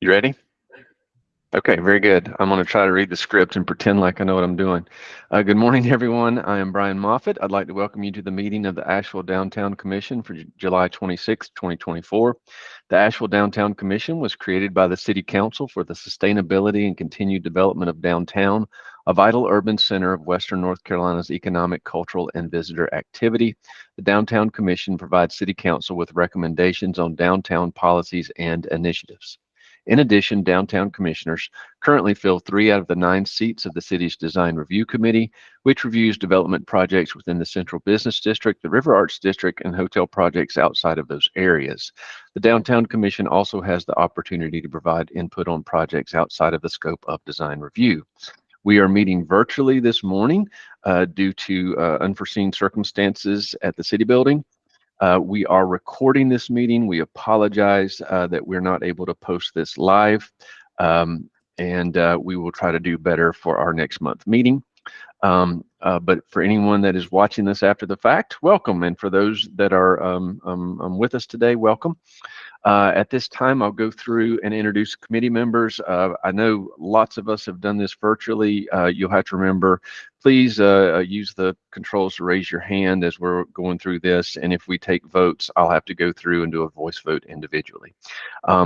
You ready? Okay, very good. I'm going to try to read the script and pretend like I know what I'm doing. Good morning, everyone. I am Brian Moffitt. I'd like to welcome you to the meeting of the Asheville Downtown Commission for July 26, 2024. The Asheville Downtown Commission was created by the City Council for the sustainability and continued development of downtown, a vital urban center of Western North Carolina's economic, cultural, and visitor activity. The Downtown Commission provides City Council with recommendations on downtown policies and initiatives. In addition, downtown commissioners currently fill 3 out of the 9 seats of the city's Design Review Committee, which reviews development projects within the Central Business District, the River Arts District, and hotel projects outside of those areas. The Downtown Commission also has the opportunity to provide input on projects outside of the scope of design review. We are meeting virtually this morning due to unforeseen circumstances at the city building. We are recording this meeting. We apologize that we're not able to post this live, and we will try to do better for our next month meeting. But for anyone that is watching this after the fact, welcome. And for those that are with us today, welcome. At this time, I'll go through and introduce committee members. I know lots of us have done this virtually. You'll have to remember, please use the controls to raise your hand as we're going through this. And if we take votes, I'll have to go through and do a voice vote individually.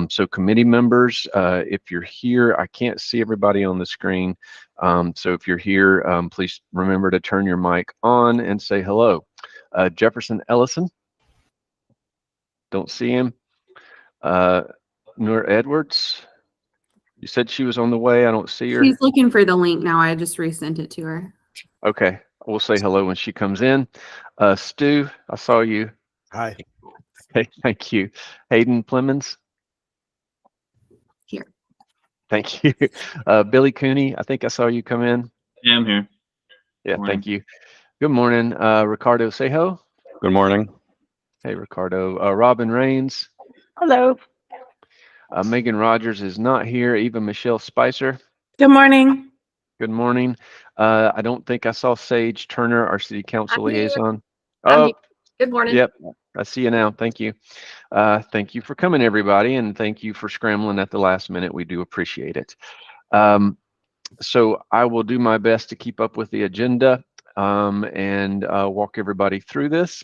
So committee members, if you're here, I can't see everybody on the screen. So if you're here, please remember to turn your mic on and say hello. Jefferson Ellison, don't see him. Noor Edwards, you said she was on the way. I don't see her. She's looking for the link now. I just resent it to her. Okay, we'll say hello when she comes in. Stu, I saw you. Hi. Okay, thank you. Hayden Plemons. Here. Thank you. Billy Cooney, I think I saw you come in. Yeah, I'm here. Yeah, thank you. Good morning. Ricardo Sejo. Good morning. Hey, Ricardo. Robin Rains. Hello. Megan Rogers is not here. Eva Michelle Spicer. Good morning. Good morning. I don't think I saw Sage Turner, our city council liaison. Oh, good morning. Yep, I see you now. Thank you. Thank you for coming, everybody, and thank you for scrambling at the last minute. We do appreciate it. So I will do my best to keep up with the agenda and walk everybody through this.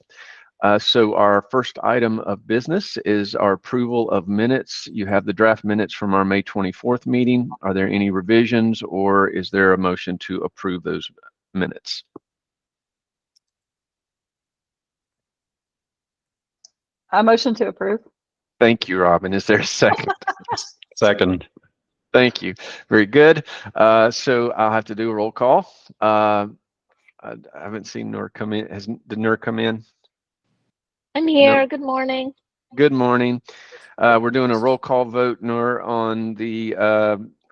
So our first item of business is our approval of minutes. You have the draft minutes from our May 24th meeting. Are there any revisions, or is there a motion to approve those minutes? A motion to approve. Thank you, Robin. Is there a second? Second. Thank you. Very good. So I'll have to do a roll call. I haven't seen Noor come in. Did Noor come in? I'm here. Nope. Good morning. Good morning. We're doing a roll call vote, Noor, on the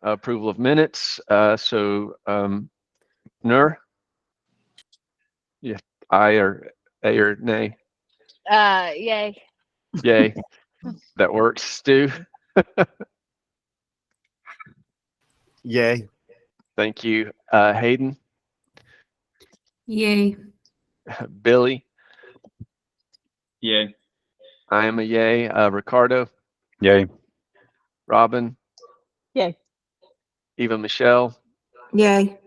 approval of minutes. Noor? Yeah, aye or a or nay? Yay. Yay. That works. Stu? Yay. Thank you. Hayden? Yay. Billy? Yay. I am a yay. Ricardo? Yay. Robin? Yay. Eva Michelle? Yay.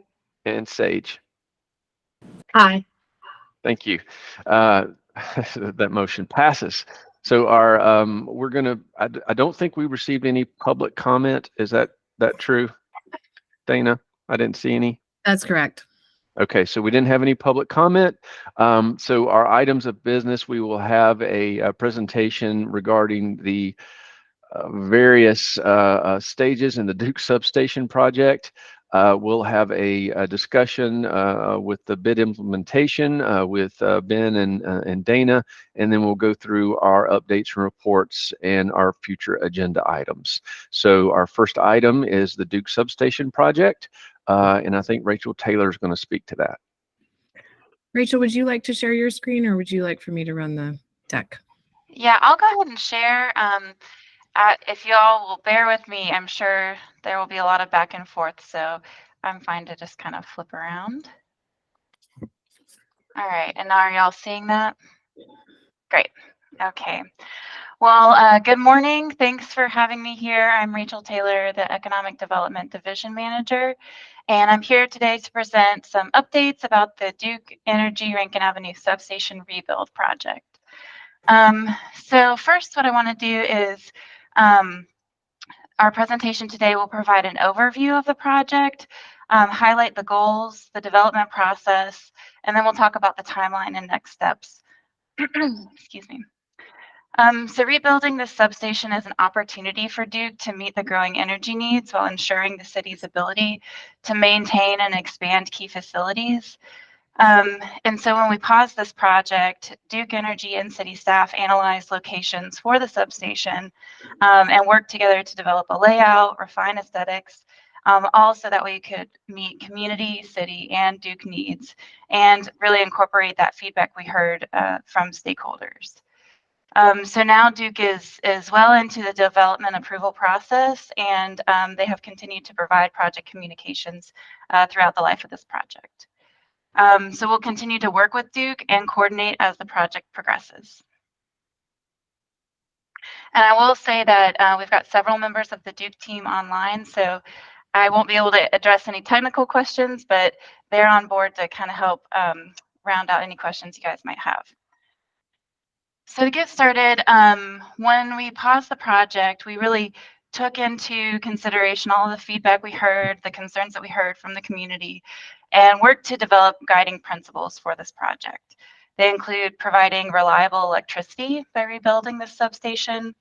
And Sage? Hi. Thank you. That motion passes. So our we're gonna. I don't think we received any public comment. Is that true, Dana? I didn't see any. That's correct. Okay, so we didn't have any public comment. So our items of business, we will have a presentation regarding the various stages in the Duke substation project. We'll have a discussion with the bid implementation with Ben and Dana, and then we'll go through our updates and reports and our future agenda items. So our first item is the Duke substation project, and I think Rachel Taylor is going to speak to that. Rachel, would you like to share your screen, or would you like for me to run the deck? Yeah, I'll go ahead and share. If y'all will bear with me, I'm sure there will be a lot of back and forth, so I'm fine to just kind of flip around. All right, and now are y'all seeing that? Great. Okay. Well, good morning. Thanks for having me here. I'm Rachel Taylor, the Economic Development Division Manager, and I'm here today to present some updates about the Duke Energy Rankin Avenue Substation Rebuild Project. So first, what I want to do is our presentation today will provide an overview of the project, highlight the goals, the development process, and then we'll talk about the timeline and next steps. Excuse me. So rebuilding this substation is an opportunity for Duke to meet the growing energy needs while ensuring the city's ability to maintain and expand key facilities. And so when we paused this project, Duke Energy and city staff analyzed locations for the substation and worked together to develop a layout, refine aesthetics, all so that we could meet community, city, and Duke needs and really incorporate that feedback we heard from stakeholders. So now Duke is well into the development approval process, and they have continued to provide project communications throughout the life of this project. So we'll continue to work with Duke and coordinate as the project progresses. And I will say that we've got several members of the Duke team online, so I won't be able to address any technical questions, but they're on board to kind of help round out any questions you guys might have. So to get started, when we paused the project, we really took into consideration all of the feedback we heard, the concerns that we heard from the community, and worked to develop guiding principles for this project. They include providing reliable electricity by rebuilding this substation,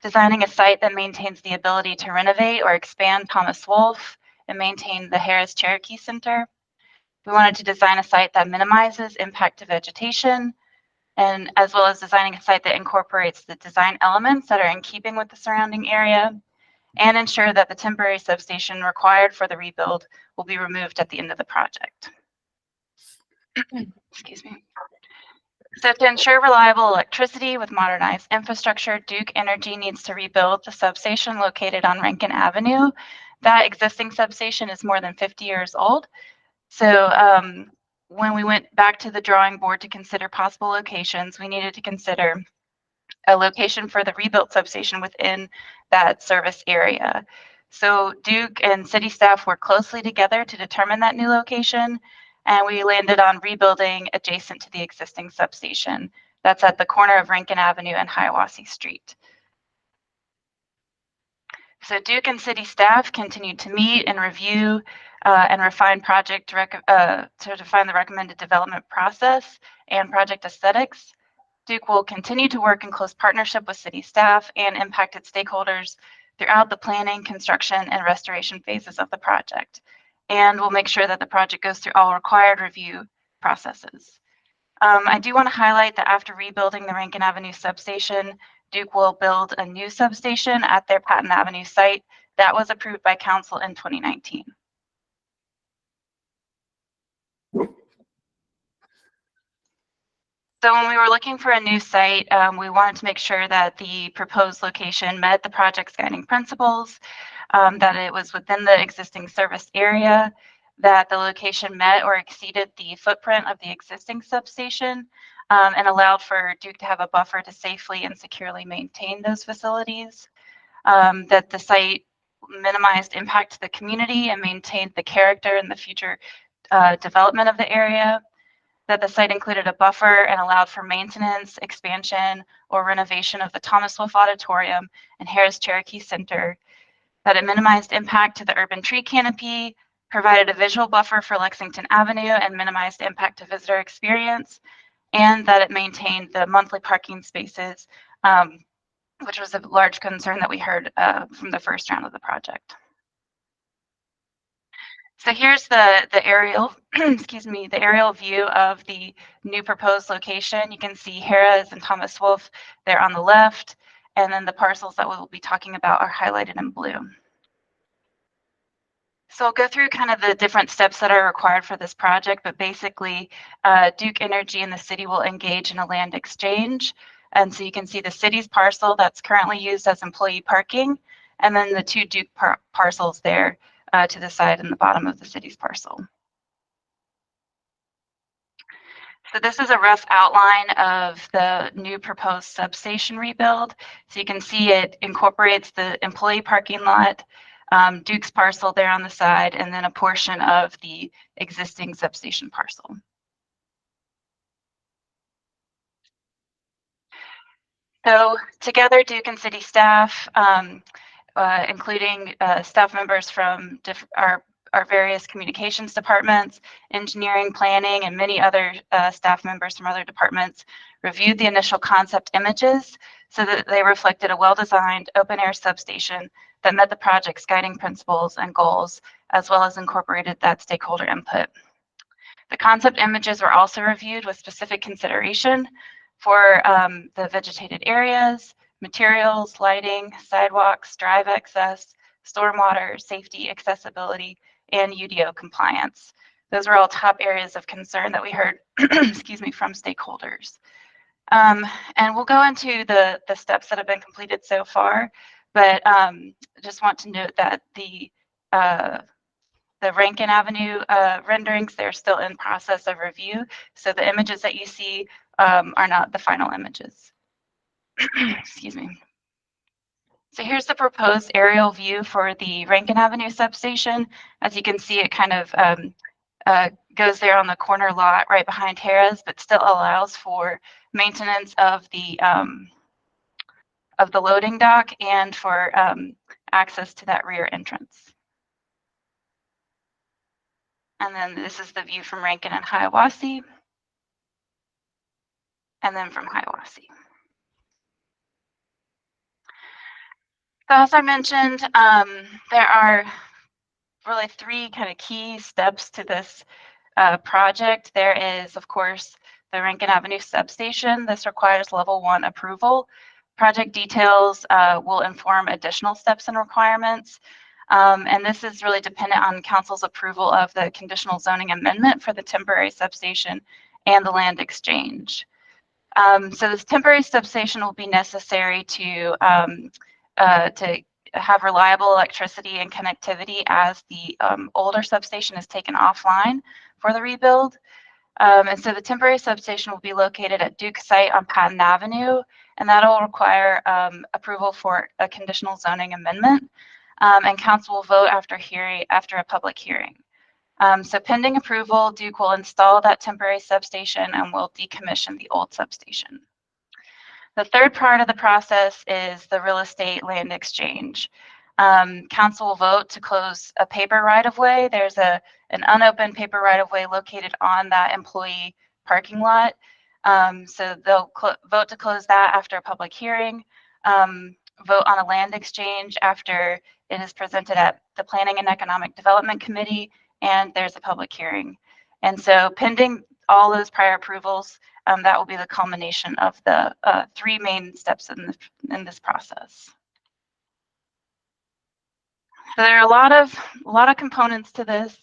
designing a site that maintains the ability to renovate or expand Thomas Wolfe and maintain the Harris Cherokee Center. We wanted to design a site that minimizes impact to vegetation, and as well as designing a site that incorporates the design elements that are in keeping with the surrounding area, and ensure that the temporary substation required for the rebuild will be removed at the end of the project. Excuse me. So to ensure reliable electricity with modernized infrastructure, Duke Energy needs to rebuild the substation located on Rankin Avenue. That existing substation is more than 50 years old. So when we went back to the drawing board to consider possible locations, we needed to consider a location for the rebuilt substation within that service area. So Duke and city staff worked closely together to determine that new location, and we landed on rebuilding adjacent to the existing substation. That's at the corner of Rankin Avenue and Hiawassee Street. So Duke and city staff continued to meet and review and refine to define the recommended development process and project aesthetics. Duke will continue to work in close partnership with city staff and impacted stakeholders throughout the planning, construction, and restoration phases of the project. And we'll make sure that the project goes through all required review processes. I do want to highlight that after rebuilding the Rankin Avenue substation, Duke will build a new substation at their Patton Avenue site that was approved by council in 2019. So when we were looking for a new site, we wanted to make sure that the proposed location met the project's guiding principles, that it was within the existing service area, that the location met or exceeded the footprint of the existing substation, and allowed for Duke to have a buffer to safely and securely maintain those facilities, that the site minimized impact to the community and maintained the character and the future development of the area, that the site included a buffer and allowed for maintenance, expansion, or renovation of the Thomas Wolfe Auditorium and Harris Cherokee Center, that it minimized impact to the urban tree canopy, provided a visual buffer for Lexington Avenue and minimized impact to visitor experience, and that it maintained the monthly parking spaces, which was a large concern that we heard from the first round of the project. So here's the aerial, excuse me, the aerial view of the new proposed location. You can see Harrah's and Thomas Wolfe there on the left, and then the parcels that we'll be talking about are highlighted in blue. So I'll go through kind of the different steps that are required for this project, but basically Duke Energy and the city will engage in a land exchange. And so you can see the city's parcel that's currently used as employee parking, and then the two Duke parcels there to the side and the bottom of the city's parcel. So this is a rough outline of the new proposed substation rebuild. So you can see it incorporates the employee parking lot, Duke's parcel there on the side, and then a portion of the existing substation parcel. So together, Duke and city staff, including staff members from our various communications departments, engineering, planning, and many other staff members from other departments, reviewed the initial concept images so that they reflected a well-designed open-air substation that met the project's guiding principles and goals, as well as incorporated that stakeholder input. The concept images were also reviewed with specific consideration for the vegetated areas, materials, lighting, sidewalks, drive access, stormwater, safety, accessibility, and UDO compliance. Those were all top areas of concern that we heard, excuse me, from stakeholders. And we'll go into the steps that have been completed so far, but just want to note that the Rankin Avenue renderings, they're still in process of review. So the images that you see are not the final images. Excuse me. So here's the proposed aerial view for the Rankin Avenue substation. As you can see, it kind of goes there on the corner lot right behind Harrah's, but still allows for maintenance of the loading dock and for access to that rear entrance. And then this is the view from Rankin and Hiawassee. And then from Hiawassee. So as I mentioned, there are really three kind of key steps to this project. There is, of course, the Rankin Avenue substation. This requires level 1 approval. Project details will inform additional steps and requirements. And this is really dependent on council's approval of the conditional zoning amendment for the temporary substation and the land exchange. So this temporary substation will be necessary to have reliable electricity and connectivity as the older substation is taken offline for the rebuild. And so the temporary substation will be located at Duke site on Patton Avenue, and that will require approval for a conditional zoning amendment. And council will vote after a public hearing. So pending approval, Duke will install that temporary substation and will decommission the old substation. The third part of the process is the real estate land exchange. Council will vote to close a paper right-of-way. There's an unopened paper right-of-way located on that employee parking lot. So they'll vote to close that after a public hearing, vote on a land exchange after it is presented at the Planning and Economic Development Committee, and there's a public hearing. And so pending all those prior approvals, that will be the culmination of the three main steps in this process. So there are a lot of components to this,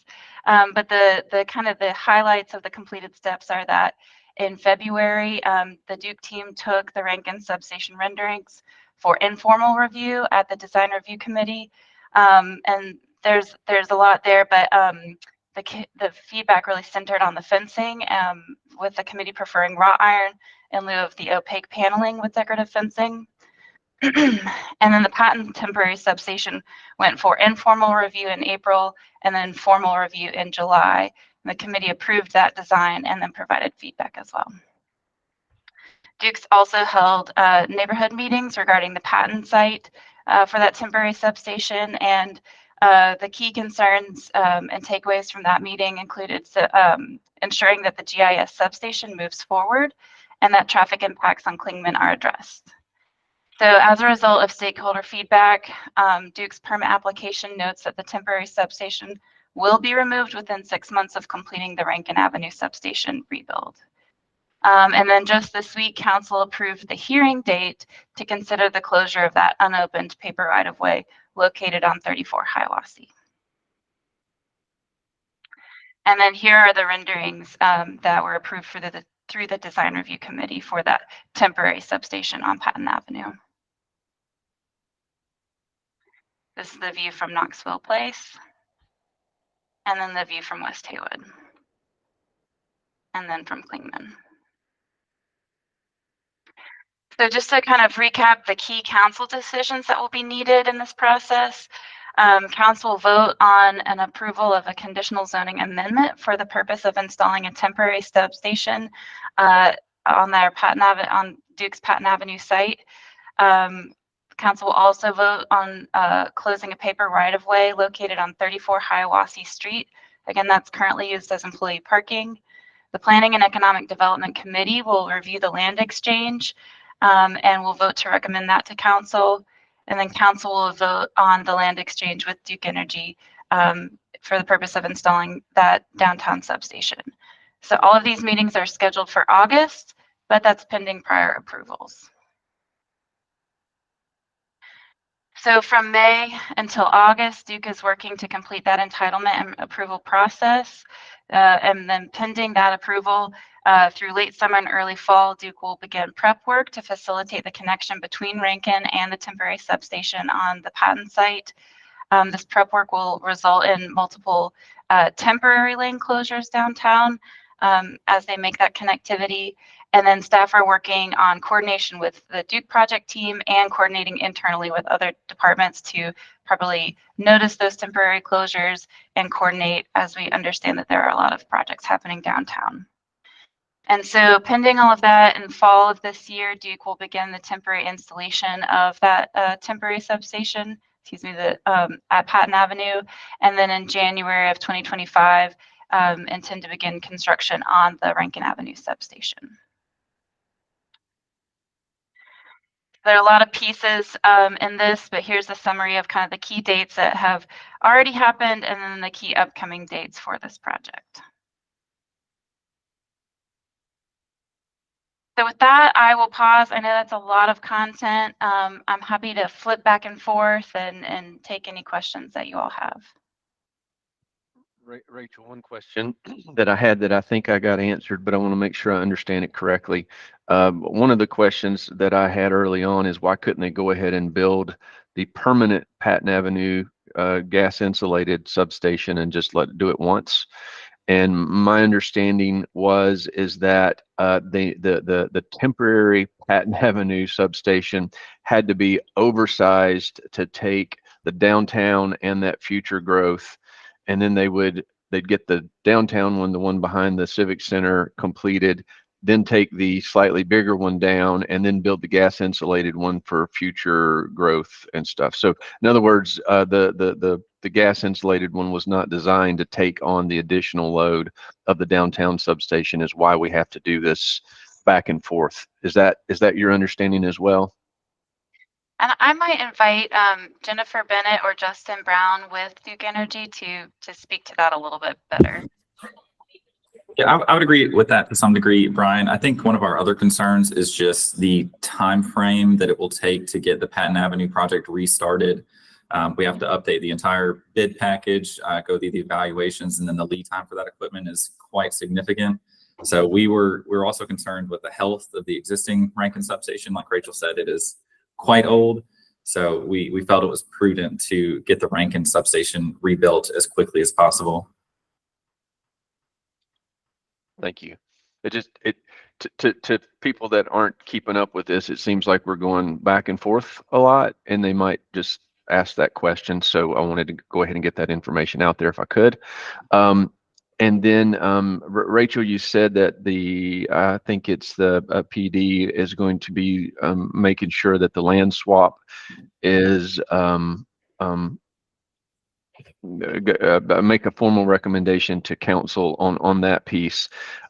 but the kind of the highlights of the completed steps are that in February, the Duke team took the Rankin substation renderings for informal review at the Design Review Committee, and there's a lot there, but the feedback really centered on the fencing, with the committee preferring wrought iron in lieu of the opaque paneling with decorative fencing. And then the Patton temporary substation went for informal review in April and then formal review in July. And the committee approved that design and then provided feedback as well. Duke's also held neighborhood meetings regarding the Patton site for that temporary substation, and the key concerns and takeaways from that meeting included ensuring that the GIS substation moves forward and that traffic impacts on Klingman are addressed. So as a result of stakeholder feedback, Duke's permit application notes that the temporary substation will be removed within 6 months of completing the Rankin Avenue substation rebuild. And then just this week, council approved the hearing date to consider the closure of that unopened paper right-of-way located on 34 Hiawassee. And then here are the renderings that were approved through the Design Review Committee for that temporary substation on Patton Avenue. This is the view from Knoxville Place, and then the view from West Haywood. and then from Klingman. So just to kind of recap the key council decisions that will be needed in this process, council will vote on an approval of a conditional zoning amendment for the purpose of installing a temporary substation on Duke's Patton Avenue site. Council will also vote on closing a paper right-of-way located on 34 Hiawassee Street. Again, that's currently used as employee parking. The Planning and Economic Development Committee will review the land exchange and will vote to recommend that to council. And then council will vote on the land exchange with Duke Energy for the purpose of installing that downtown substation. So all of these meetings are scheduled for August, but that's pending prior approvals. So from May until August, Duke is working to complete that entitlement and approval process. And then pending that approval through late summer and early fall, Duke will begin prep work to facilitate the connection between Rankin and the temporary substation on the Patton site. This prep work will result in multiple temporary lane closures downtown as they make that connectivity. And then staff are working on coordination with the Duke project team and coordinating internally with other departments to properly notice those temporary closures and coordinate, as we understand that there are a lot of projects happening downtown. And so pending all of that, in fall of this year, Duke will begin the temporary installation of that temporary substation, at Patton Avenue. And then in January of 2025, intend to begin construction on the Rankin Avenue substation. There are a lot of pieces in this, but here's a summary of kind of the key dates that have already happened and then the key upcoming dates for this project. So with that, I will pause. I know that's a lot of content. I'm happy to flip back and forth and take any questions that you all have. Rachel, one question that I had that I think I got answered, but I want to make sure I understand it correctly. One of the questions that I had early on is why couldn't they go ahead and build the permanent Patton Avenue gas insulated substation and just do it once? And my understanding is that the temporary Patton Avenue substation had to be oversized to take the downtown and that future growth. And then they'd get the downtown one, the one behind the Civic Center, completed, then take the slightly bigger one down and then build the gas insulated one for future growth and stuff. So in other words, the gas insulated one was not designed to take on the additional load of the downtown substation, is why we have to do this back and forth. Is that your understanding as well? And I might invite Jennifer Bennett or Justin Brown with Duke Energy to speak to that a little bit better. Yeah, I would agree with that to some degree, Brian. I think one of our other concerns is just the time frame that it will take to get the Patton Avenue project restarted. We have to update the entire bid package, go through the evaluations, and then the lead time for that equipment is quite significant. So we're also concerned with the health of the existing Rankin substation. Like Rachel said, it is quite old. So we felt it was prudent to get the Rankin substation rebuilt as quickly as possible. Thank you. To people that aren't keeping up with this, it seems like we're going back and forth a lot, and they might just ask that question. So I wanted to go ahead and get that information out there if I could. And then Rachel, you said that I think it's the PD is going to be making sure that the land swap is make a formal recommendation to council on that piece.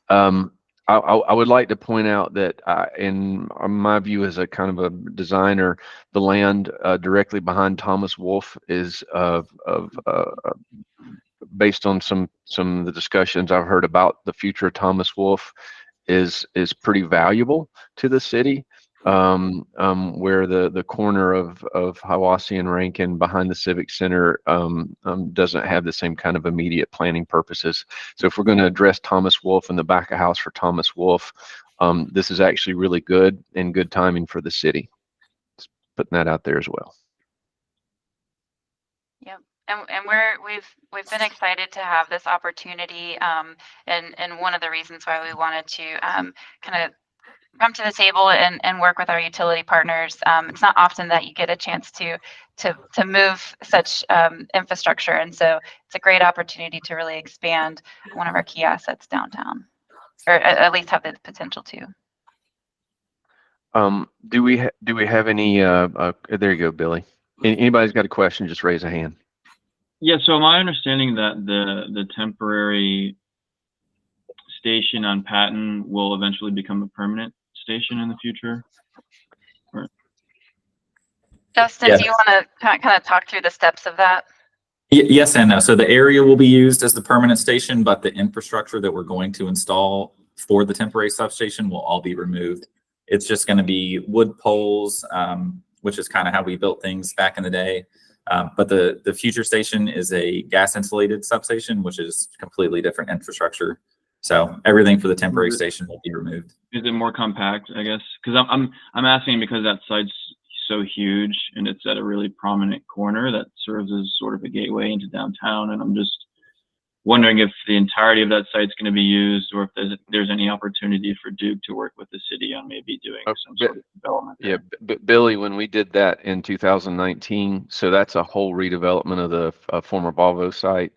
I would like to point out that in my view as a kind of a designer, the land directly behind Thomas Wolfe is based on some of the discussions I've heard about the future of Thomas Wolfe is pretty valuable to the city. Where the corner of Hiawassee and Rankin behind the Civic Center doesn't have the same kind of immediate planning purposes. So if we're going to address Thomas Wolfe in the back of house for Thomas Wolfe, this is actually really good and good timing for the city. Just putting that out there as well. Yep. and we've been excited to have this opportunity, and one of the reasons why we wanted to kind of come to the table and work with our utility partners. It's not often that you get a chance to move such infrastructure, and so it's a great opportunity to really expand one of our key assets downtown, or at least have the potential to. Do we have any? There you go, Billy. Anybody's got a question? Just raise a hand. Yeah. So my understanding that the temporary station on Patton will eventually become a permanent station in the future. Justin, Yes. do you want to kind of talk through the steps of that? Yes and no. So the area will be used as the permanent station, but the infrastructure that we're going to install for the temporary substation will all be removed. It's just going to be wood poles, which is kind of how we built things back in the day. But the future station is a gas insulated substation, which is completely different infrastructure. So everything for the temporary station will be removed. Is it more compact, I guess? Because I'm asking because that site's so huge and it's at a really prominent corner that serves as sort of a gateway into downtown, and I'm just wondering if the entirety of that site's going to be used, or if there's any opportunity for Duke to work with the city on maybe doing some sort of development there. Yeah, but Billy, when we did that in 2019, so that's a whole redevelopment of the former Volvo site.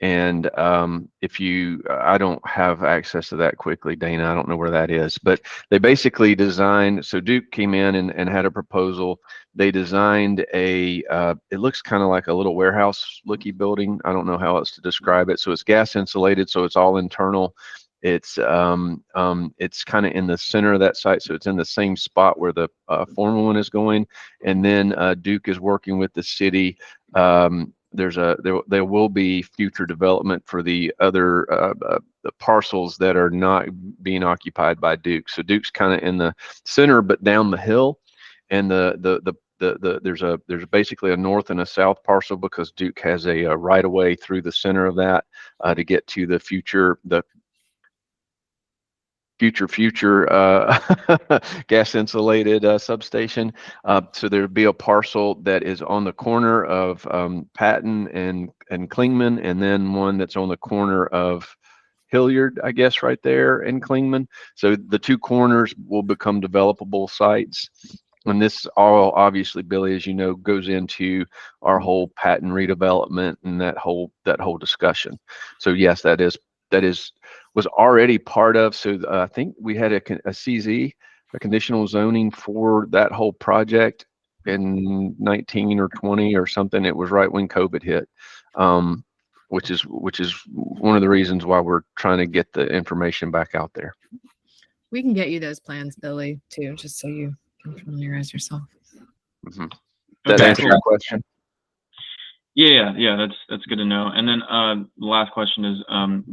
And I don't have access to that quickly, Dana. I don't know where that is, but they basically designed, so Duke came in and had a proposal. They designed it looks kind of like a little warehouse looking building. I don't know how else to describe it. So it's gas insulated, so it's all internal. It's kind of in the center of that site, so it's in the same spot where the former one is going. And then Duke is working with the city. There will be future development for the other the parcels that are not being occupied by Duke. So Duke's kind of in the center, but down the hill, and there's basically a north and a south parcel, because Duke has a right of way through the center of that to get to the future gas insulated substation. So there'd be a parcel that is on the corner of Patton and Klingman, and then one that's on the corner of Hilliard, I guess, right there in Klingman. So the two corners will become developable sites. And this all, obviously, Billy, as you know, goes into our whole Patton redevelopment and that whole discussion. So yes, that was already part of. So I think we had a CZ, a conditional zoning for that whole project in 19 or 20 or something. It was right when COVID hit, which is one of the reasons why we're trying to get the information back out there. We can get you those plans, Billy, too, just so you can familiarize yourself. Mm-hmm. That Okay, answer cool. your question? Yeah, that's good to know. And then the last question is,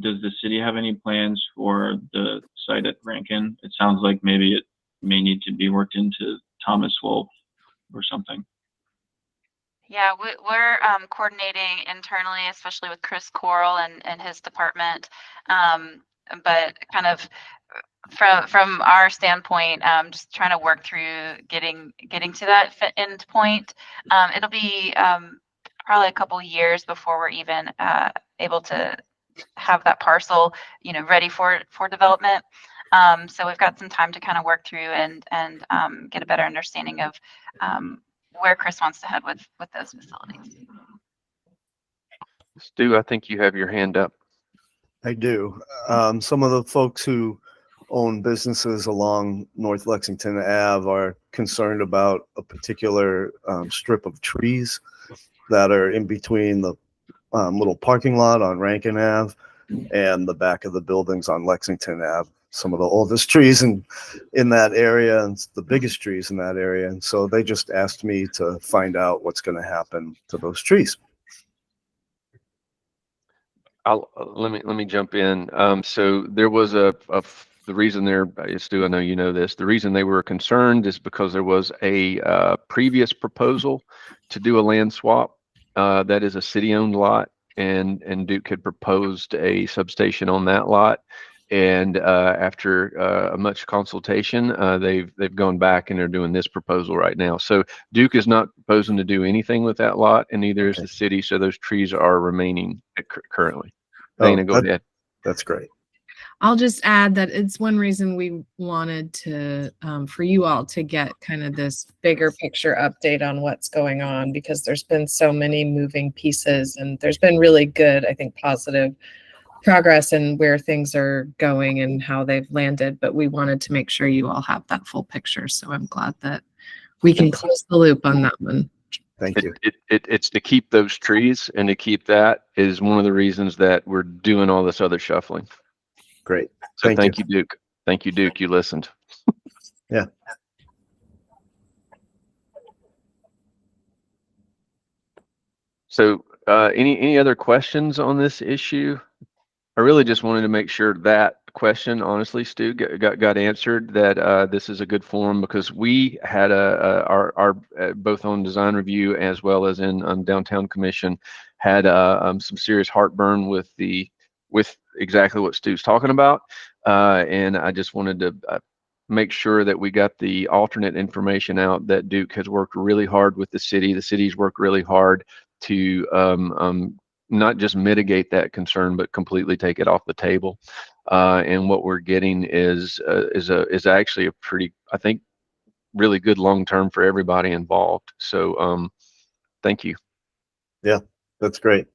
does the city have any plans for the site at Rankin? It sounds like maybe it may need to be worked into Thomas Wolfe or something. Yeah, we're coordinating internally, especially with Chris Coral and his department. But kind of from our standpoint, just trying to work through getting to that end point. It'll be probably a couple years before we're even able to have that parcel, ready for development. So we've got some time to kind of work through and get a better understanding of where Chris wants to head with those facilities. Stu, I think you have your hand up. I do. Some of the folks who own businesses along North Lexington Ave are concerned about a particular strip of trees that are in between the little parking lot on Rankin Ave and the back of the buildings on Lexington Ave. Some of the oldest trees in that area and the biggest trees in that area. And so they just asked me to find out what's going to happen to those trees. Let me jump in. So there was the reason Stu, I know you know this. The reason they were concerned is because there was a previous proposal to do a land swap. That is a city-owned lot, and Duke had proposed a substation on that lot, And after much consultation, they've gone back and they're doing this proposal right now. So Duke is not proposing to do anything with that lot, and neither is the city. So those trees are remaining currently. Dana, go ahead. That's great. I'll just add that it's one reason we wanted to, for you all to get kind of this bigger picture update on what's going on, because there's been so many moving pieces and there's been really good, I think, positive progress in where things are going and how they've landed. But we wanted to make sure you all have that full picture. So I'm glad that we can close the loop on that one. Thank you. It's to keep those trees, and to keep that is one of the reasons that we're doing all this other shuffling. Great. So thank you, Duke. Thank you, Duke. You listened. Yeah. So any other questions on this issue? I really just wanted to make sure that question, honestly, Stu, got answered, that this is a good forum, because we had our both on design review as well as in downtown commission had some serious heartburn with exactly what Stu's talking about, and I just wanted to make sure that we got the alternate information out, that Duke has worked really hard with the city. The city's worked really hard to not just mitigate that concern, but completely take it off the table. And what we're getting is actually a pretty, I think, really good long term for everybody involved. So thank you. Yeah, that's great.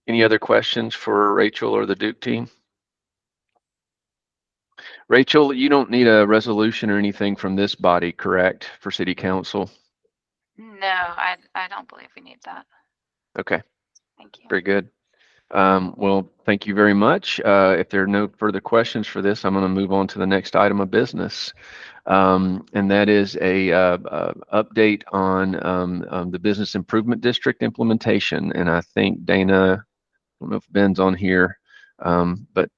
Any other questions for Rachel or the Duke team? Rachel, you don't need a resolution or anything from this body, correct, for city council? No, I don't believe we need that. Okay, Thank you. very good. Well, thank you very much. If there are no further questions for this, I'm going to move on to the next item of business. And that is a update on the Business Improvement District implementation. And I think Dana, I don't know if Ben's on here, but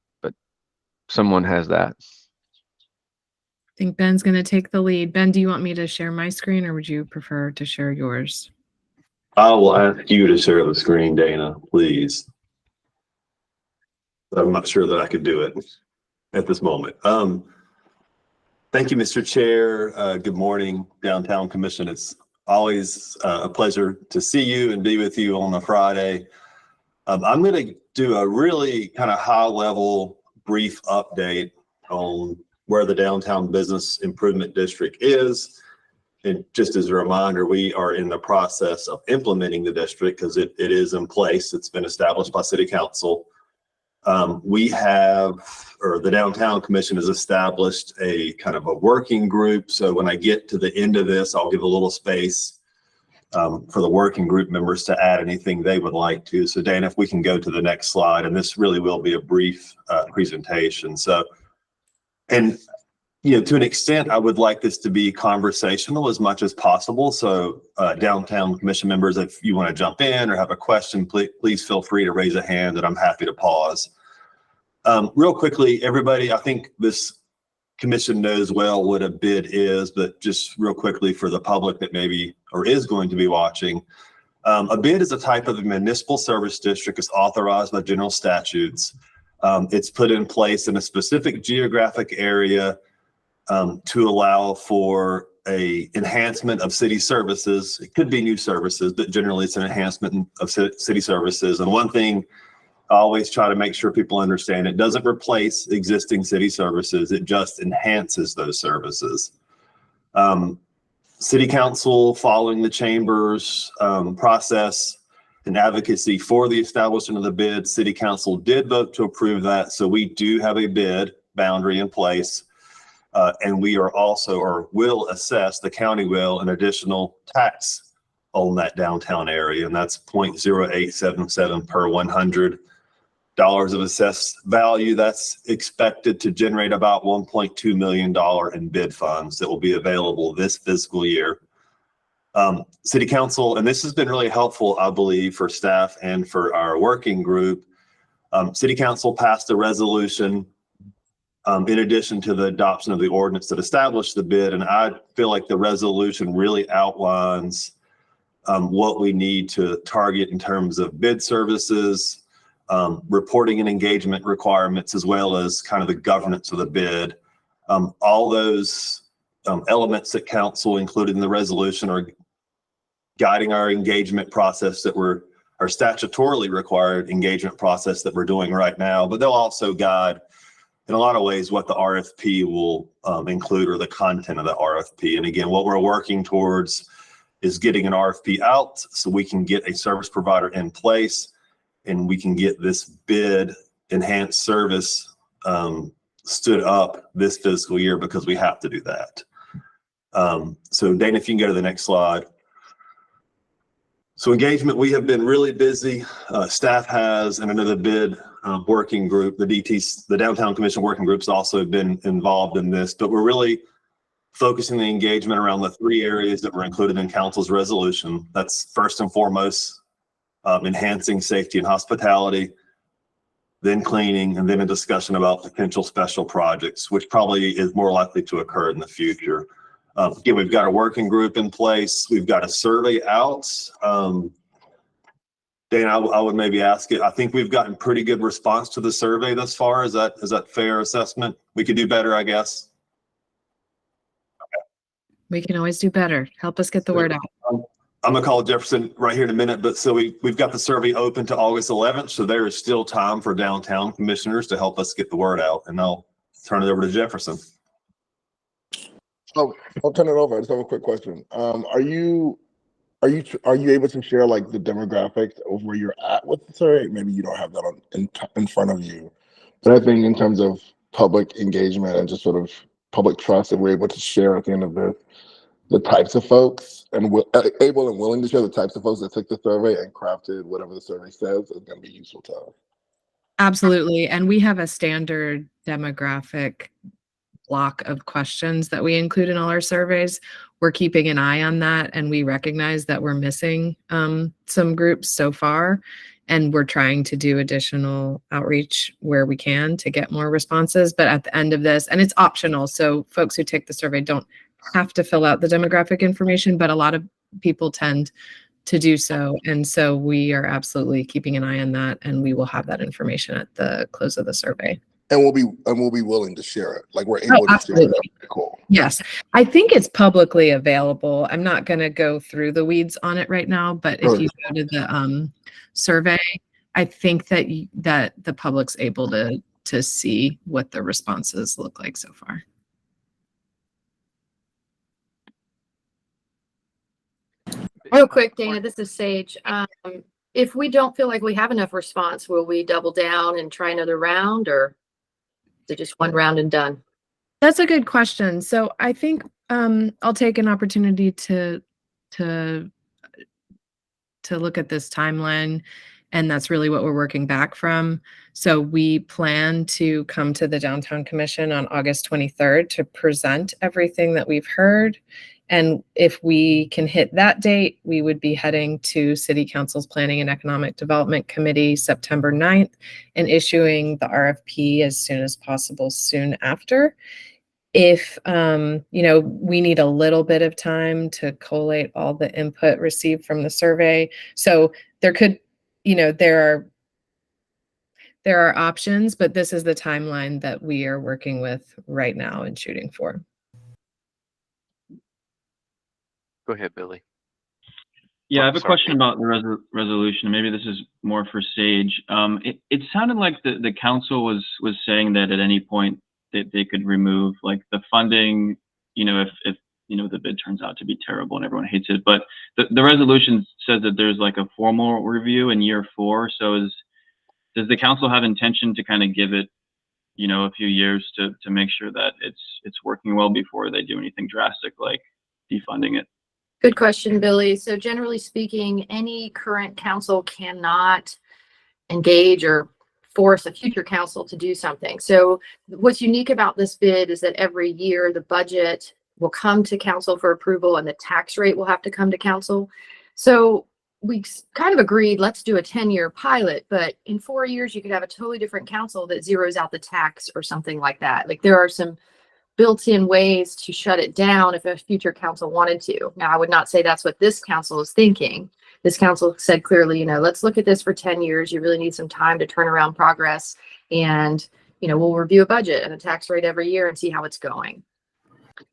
someone has that. I think Ben's going to take the lead. Ben, do you want me to share my screen, or would you prefer to share yours? I will ask you to share the screen, Dana, please. I'm not sure that I could do it at this moment. Thank you, Mr. Chair. Good morning, Downtown Commission. It's always a pleasure to see you and be with you on a Friday. I'm going to do a really kind of high-level brief update on where the Downtown Business Improvement District is. And just as a reminder, we are in the process of implementing the district because it is in place. It's been established by City Council. The Downtown Commission has established a kind of a working group. So when I get to the end of this, I'll give a little space for the working group members to add anything they would like to. So Dana, if we can go to the next slide, and this really will be a brief presentation. And to an extent, I would like this to be conversational as much as possible. So Downtown Commission members, if you want to jump in or have a question, please feel free to raise a hand and I'm happy to pause. Real quickly, everybody, I think this commission knows well what a bid is, but just real quickly for the public that maybe or is going to be watching, a bid is a type of a municipal service district. It's authorized by general statutes. It's put in place in a specific geographic area to allow for a enhancement of city services. It could be new services, but generally it's an enhancement of city services. And one thing I always try to make sure people understand, it doesn't replace existing city services. It just enhances those services. City Council, following the Chamber's process and advocacy for the establishment of the bid, City Council did vote to approve that. So we do have a bid boundary in place. And we are also, or will assess, the county will, an additional tax on that downtown area. And that's 0.0877 per $100 of assessed value. That's expected to generate about $1.2 million in bid funds that will be available this fiscal year. City Council, and this has been really helpful, I believe, for staff and for our working group. City Council passed a resolution in addition to the adoption of the ordinance that established the bid. And I feel like the resolution really outlines what we need to target in terms of bid services, reporting and engagement requirements, as well as kind of the governance of the bid. All those elements that council included in the resolution are guiding our engagement process that our statutorily required engagement process that we're doing right now, but they'll also guide in a lot of ways what the RFP will include, or the content of the RFP. And again, what we're working towards is getting an RFP out so we can get a service provider in place and we can get this bid enhanced service stood up this fiscal year, because we have to do that. So Dana, if you can go to the next slide. So engagement, we have been really busy. Staff has, and another bid working group, the Downtown Commission Working Group's also been involved in this, but we're really focusing the engagement around the 3 areas that were included in council's resolution. That's first and foremost, enhancing safety and hospitality, then cleaning, and then a discussion about potential special projects, which probably is more likely to occur in the future. Again, we've got a working group in place. We've got a survey out. Dana, I would maybe ask it. I think we've gotten pretty good response to the survey thus far. Is that fair assessment? We could do better, I guess. We can always do better. Help us get the word out. I'm gonna call Jefferson right here in a minute, but so we've got the survey open to August 11th. So there is still time for downtown commissioners to help us get the word out, and I'll turn it over to Jefferson. Oh, I'll turn it over. I just have a quick question. Are you able to share like the demographics of where you're at with the survey? Maybe you don't have that in front of you, but I think in terms of public engagement and just sort of public trust, that we're able to share at the end of the types of folks and able and willing to share the types of folks that took the survey and crafted whatever the survey says is going to be useful to us. Absolutely. And we have a standard demographic block of questions that we include in all our surveys. We're keeping an eye on that, and we recognize that we're missing some groups so far, and we're trying to do additional outreach where we can to get more responses. But at the end of this, and it's optional, so folks who take the survey don't have to fill out the demographic information, but a lot of people tend to do so. And so we are absolutely keeping an eye on that, and we will have that information at the close of the survey. And we'll be willing to share it. Like we're able to share it. Cool. Yes. I think it's publicly available. I'm not going to go through the weeds on it right now, but if you go to the survey, I think that the public's able to see what the responses look like so far. Real quick, Dana, this is Sage. If we don't feel like we have enough response, will we double down and try another round, or is it just one round and done? That's a good question. So I think I'll take an opportunity to look at this timeline, and that's really what we're working back from. So we plan to come to the Downtown Commission on August 23rd to present everything that we've heard. And if we can hit that date, we would be heading to City Council's Planning and Economic Development Committee September 9th and issuing the RFP as soon as possible soon after. If, we need a little bit of time to collate all the input received from the survey. So there could, there are options, but this is the timeline that we are working with right now and shooting for. Go ahead, Billy. Yeah, I have a question about the resolution. Maybe this is more for Sage. It sounded like the council was saying that at any point that they could remove like the funding, if the bid turns out to be terrible and everyone hates it. But the resolution says that there's like a formal review in year 4. So does the council have intention to kind of give it, a few years to make sure that it's working well before they do anything drastic like defunding it? Good question, Billy. So generally speaking, any current council cannot engage or force a future council to do something. So what's unique about this bid is that every year the budget will come to council for approval and the tax rate will have to come to council. So we kind of agreed, let's do a 10-year pilot, but in 4 years, you could have a totally different council that zeroes out the tax or something like that. Like there are some built-in ways to shut it down if a future council wanted to. Now, I would not say that's what this council is thinking. This council said clearly, let's look at this for 10 years. You really need some time to turn around progress. And, we'll review a budget and a tax rate every year and see how it's going.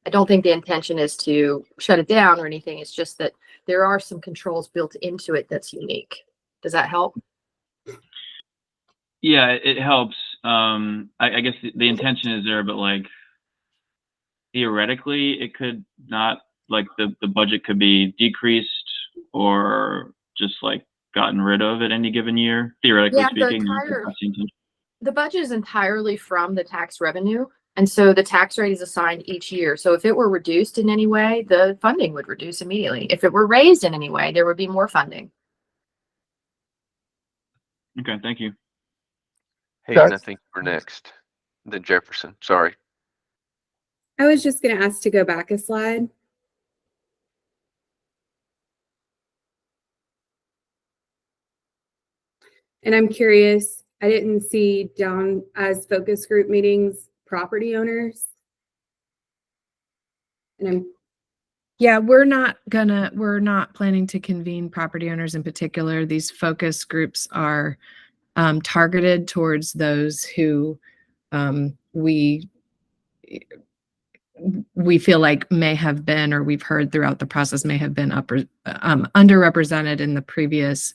I don't think the intention is to shut it down or anything. It's just that there are some controls built into it that's unique. Does that help? Yeah, it helps. I guess the intention is there, but like theoretically, it could not, like the budget could be decreased or just like gotten rid of at any given year, theoretically Yeah, speaking. the budget is entirely from the tax revenue. And so the tax rate is assigned each year. So if it were reduced in any way, the funding would reduce immediately. If it were raised in any way, there would be more funding. Okay, thank you. Hayden, I think we're next. Then Jefferson, sorry. I was just going to ask to go back a slide. And I'm curious, I didn't see down as focus group meetings, property owners. And we're not planning to convene property owners in particular. These focus groups are targeted towards those who we feel like may have been, or we've heard throughout the process, may have been underrepresented in the previous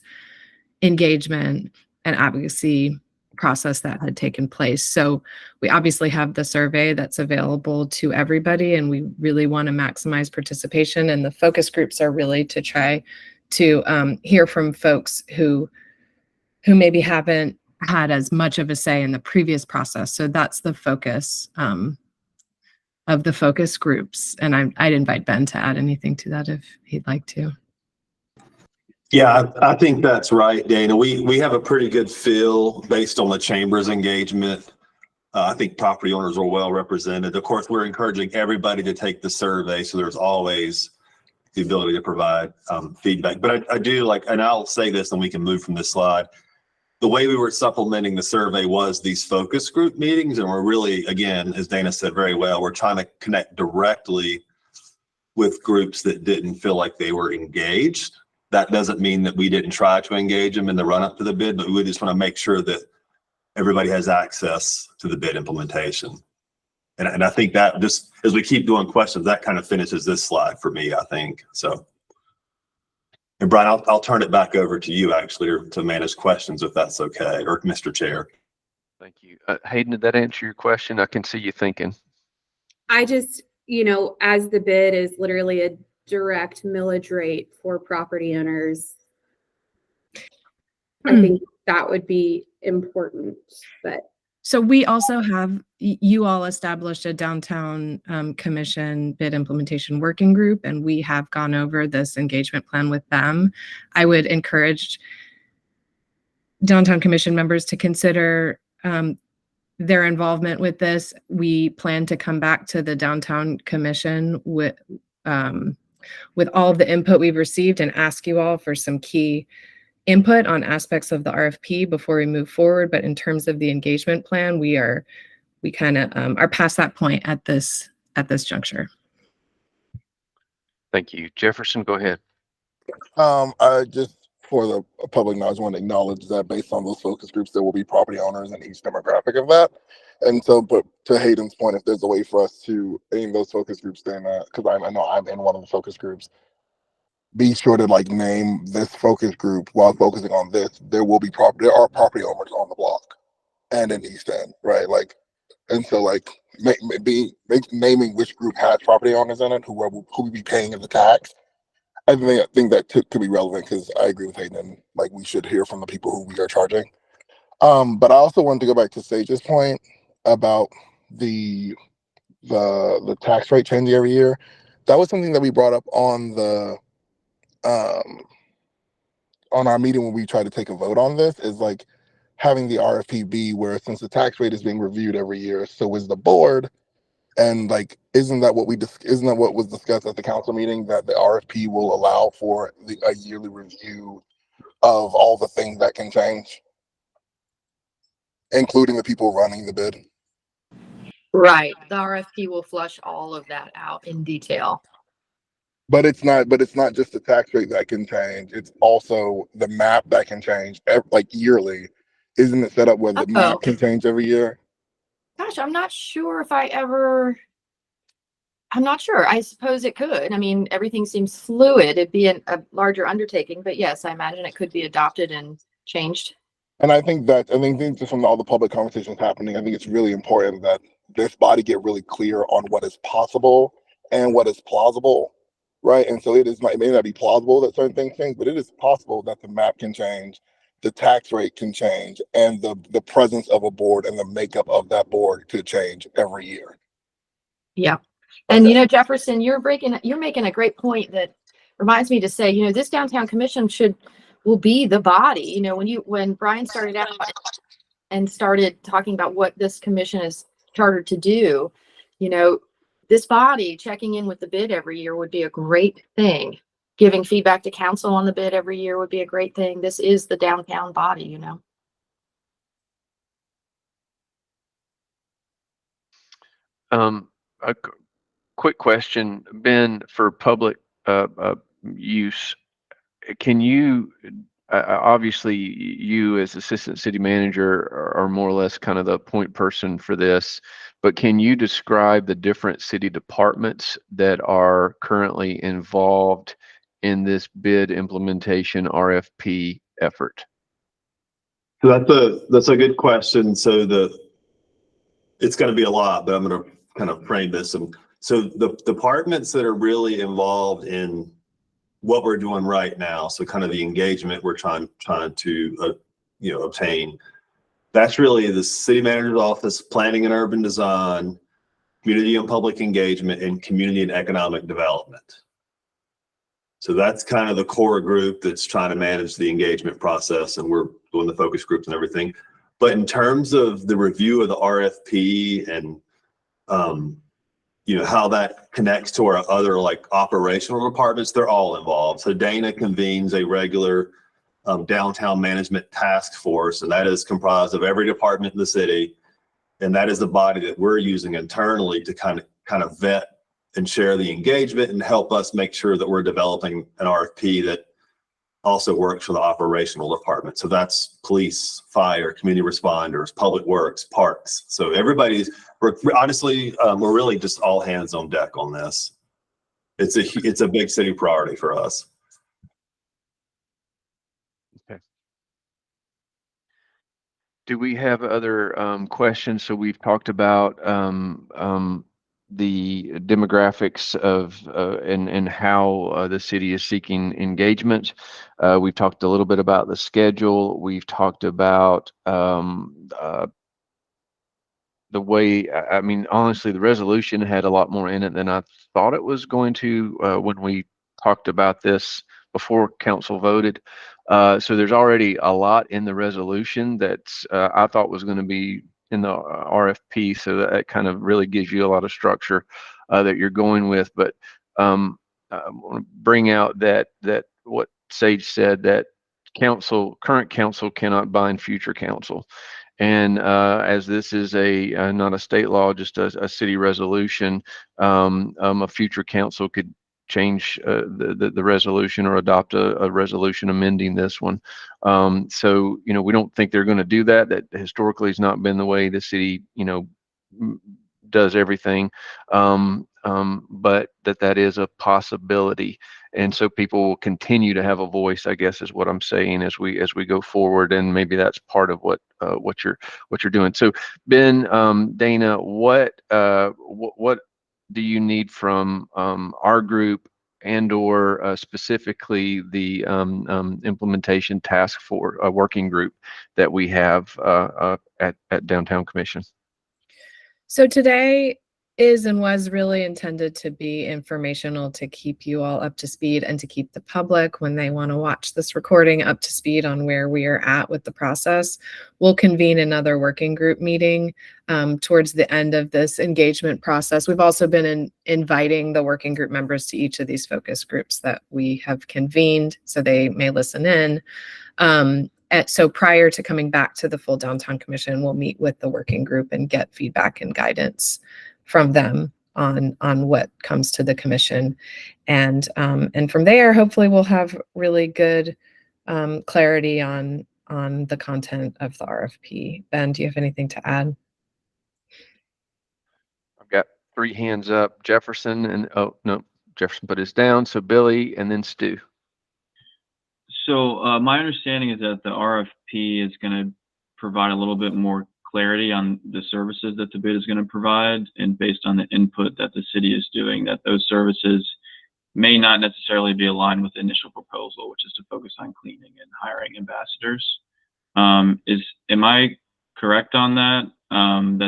engagement and advocacy process that had taken place. So we obviously have the survey that's available to everybody, and we really want to maximize participation. And the focus groups are really to try to hear from folks who maybe haven't had as much of a say in the previous process. So that's the focus of the focus groups. And I'd invite Ben to add anything to that if he'd like to. Yeah, I think that's right, Dana. We have a pretty good feel based on the chamber's engagement. I think property owners are well represented. Of course, we're encouraging everybody to take the survey, so there's always the ability to provide feedback. But I do like, and I'll say this and we can move from this slide. The way we were supplementing the survey was these focus group meetings, and we're really, again, as Dana said very well, we're trying to connect directly with groups that didn't feel like they were engaged. That doesn't mean that we didn't try to engage them in the run up to the bid, but we just want to make sure that everybody has access to the bid implementation. And I think that just as we keep doing questions, that kind of finishes this slide for me, I think. So, and Brian, I'll turn it back over to you actually to manage questions if that's okay, or Mr. Chair. Thank you. Hayden, did that answer your question? I can see you thinking. I just, as the bid is literally a direct millage rate for property owners, I think that would be important. But so we also have, you all established a downtown commission bid implementation working group, and we have gone over this engagement plan with them. I would encourage downtown commission members to consider their involvement with this. We plan to come back to the downtown commission with all of the input we've received and ask you all for some key input on aspects of the RFP before we move forward. But in terms of the engagement plan, we kind of are past that point at this juncture. Thank you. Jefferson, go ahead. I just, for the public knowledge, want to acknowledge that based on those focus groups, there will be property owners in each demographic of that. And so, but to Hayden's point, if there's a way for us to aim those focus groups, then because I know I'm in one of the focus groups, be sure to like name this focus group while focusing on this. There are property owners on the block and in East End, right? Like, and so like naming which group has property owners in it, who will be paying in the tax. I think that could be relevant, because I agree with Hayden. Like, we should hear from the people who we are charging. But I also wanted to go back to Sage's point about the tax rate changing every year. That was something that we brought up on our meeting when we tried to take a vote on this, is like having the RFP be where, since the tax rate is being reviewed every year, so is the board. And like, isn't that what was discussed at the council meeting, that the RFP will allow for a yearly review of all the things that can change, including the people running the bid? Right. The RFP will flush all of that out in detail. But it's not just the tax rate that can change. It's also the map that can change like yearly. Isn't it set up where the map can change every year? Gosh, I'm not sure if I'm not sure. I suppose it could. I mean, everything seems fluid. It'd be a larger undertaking, but yes, I imagine it could be adopted and changed. And I think just from all the public conversations happening, I think it's really important that this body get really clear on what is possible and what is plausible, right? And so it may not be plausible that certain things change, but it is possible that the map can change, the tax rate can change, and the presence of a board and the makeup of that board could change every year. Yeah. And Jefferson, you're making a great point that reminds me to say, this downtown commission will be the body. When Brian started out and started talking about what this commission is chartered to do, this body checking in with the bid every year would be a great thing. Giving feedback to council on the bid every year would be a great thing. This is the downtown body, A quick question, Ben, for public use. Can you, obviously you as assistant city manager are more or less kind of the point person for this, but can you describe the different city departments that are currently involved in this bid implementation RFP effort? So that's a good question. So it's going to be a lot, but I'm going to kind of frame this. So the departments that are really involved in what we're doing right now, so kind of the engagement we're trying to obtain, that's really the city manager's office, planning and urban design, community and public engagement, and community and economic development. So that's kind of the core group that's trying to manage the engagement process, and we're doing the focus groups and everything. But in terms of the review of the RFP and how that connects to our other operational departments, they're all involved. So Dana convenes a regular downtown management task force, and that is comprised of every department in the city. And that is the body that we're using internally to kind of vet and share the engagement and help us make sure that we're developing an RFP that also works for the operational department. So that's police, fire, community responders, public works, parks. So we're really just all hands on deck on this. It's a big city priority for us. Okay. Do we have other questions? So we've talked about the demographics of and how the city is seeking engagement. We've talked a little bit about the schedule. We've talked about the way, I mean, honestly, the resolution had a lot more in it than I thought it was going to when we talked about this before council voted. So there's already a lot in the resolution that I thought was going to be in the RFP. So that kind of really gives you a lot of structure that you're going with. But I want to bring out that what Sage said, that current council cannot bind future council. And as this is not a state law, just a city resolution, a future council could change the resolution or adopt a resolution amending this one. So, we don't think they're going to do that. That historically has not been the way the city, does everything. But that is a possibility. And so people will continue to have a voice, I guess, is what I'm saying as we go forward. And maybe that's part of what you're doing. So Ben, Dana, what do you need from our group and/or specifically the implementation task force working group that we have at Downtown Commission? So today is and was really intended to be informational, to keep you all up to speed and to keep the public, when they want to watch this recording, up to speed on where we are at with the process. We'll convene another working group meeting towards the end of this engagement process. We've also been inviting the working group members to each of these focus groups that we have convened, so they may listen in. so prior to coming back to the full downtown commission, we'll meet with the working group and get feedback and guidance from them on what comes to the commission. And from there, hopefully we'll have really good clarity on the content of the RFP. Ben, do you have anything to add? I've got 3 hands up. Jefferson and, oh, no, Jefferson put his down. So Billy and then Stu. So my understanding is that the RFP is going to provide a little bit more clarity on the services that the bid is going to provide, and based on the input that the city is doing, that those services may not necessarily be aligned with the initial proposal, which is to focus on cleaning and hiring ambassadors. Am I correct on that?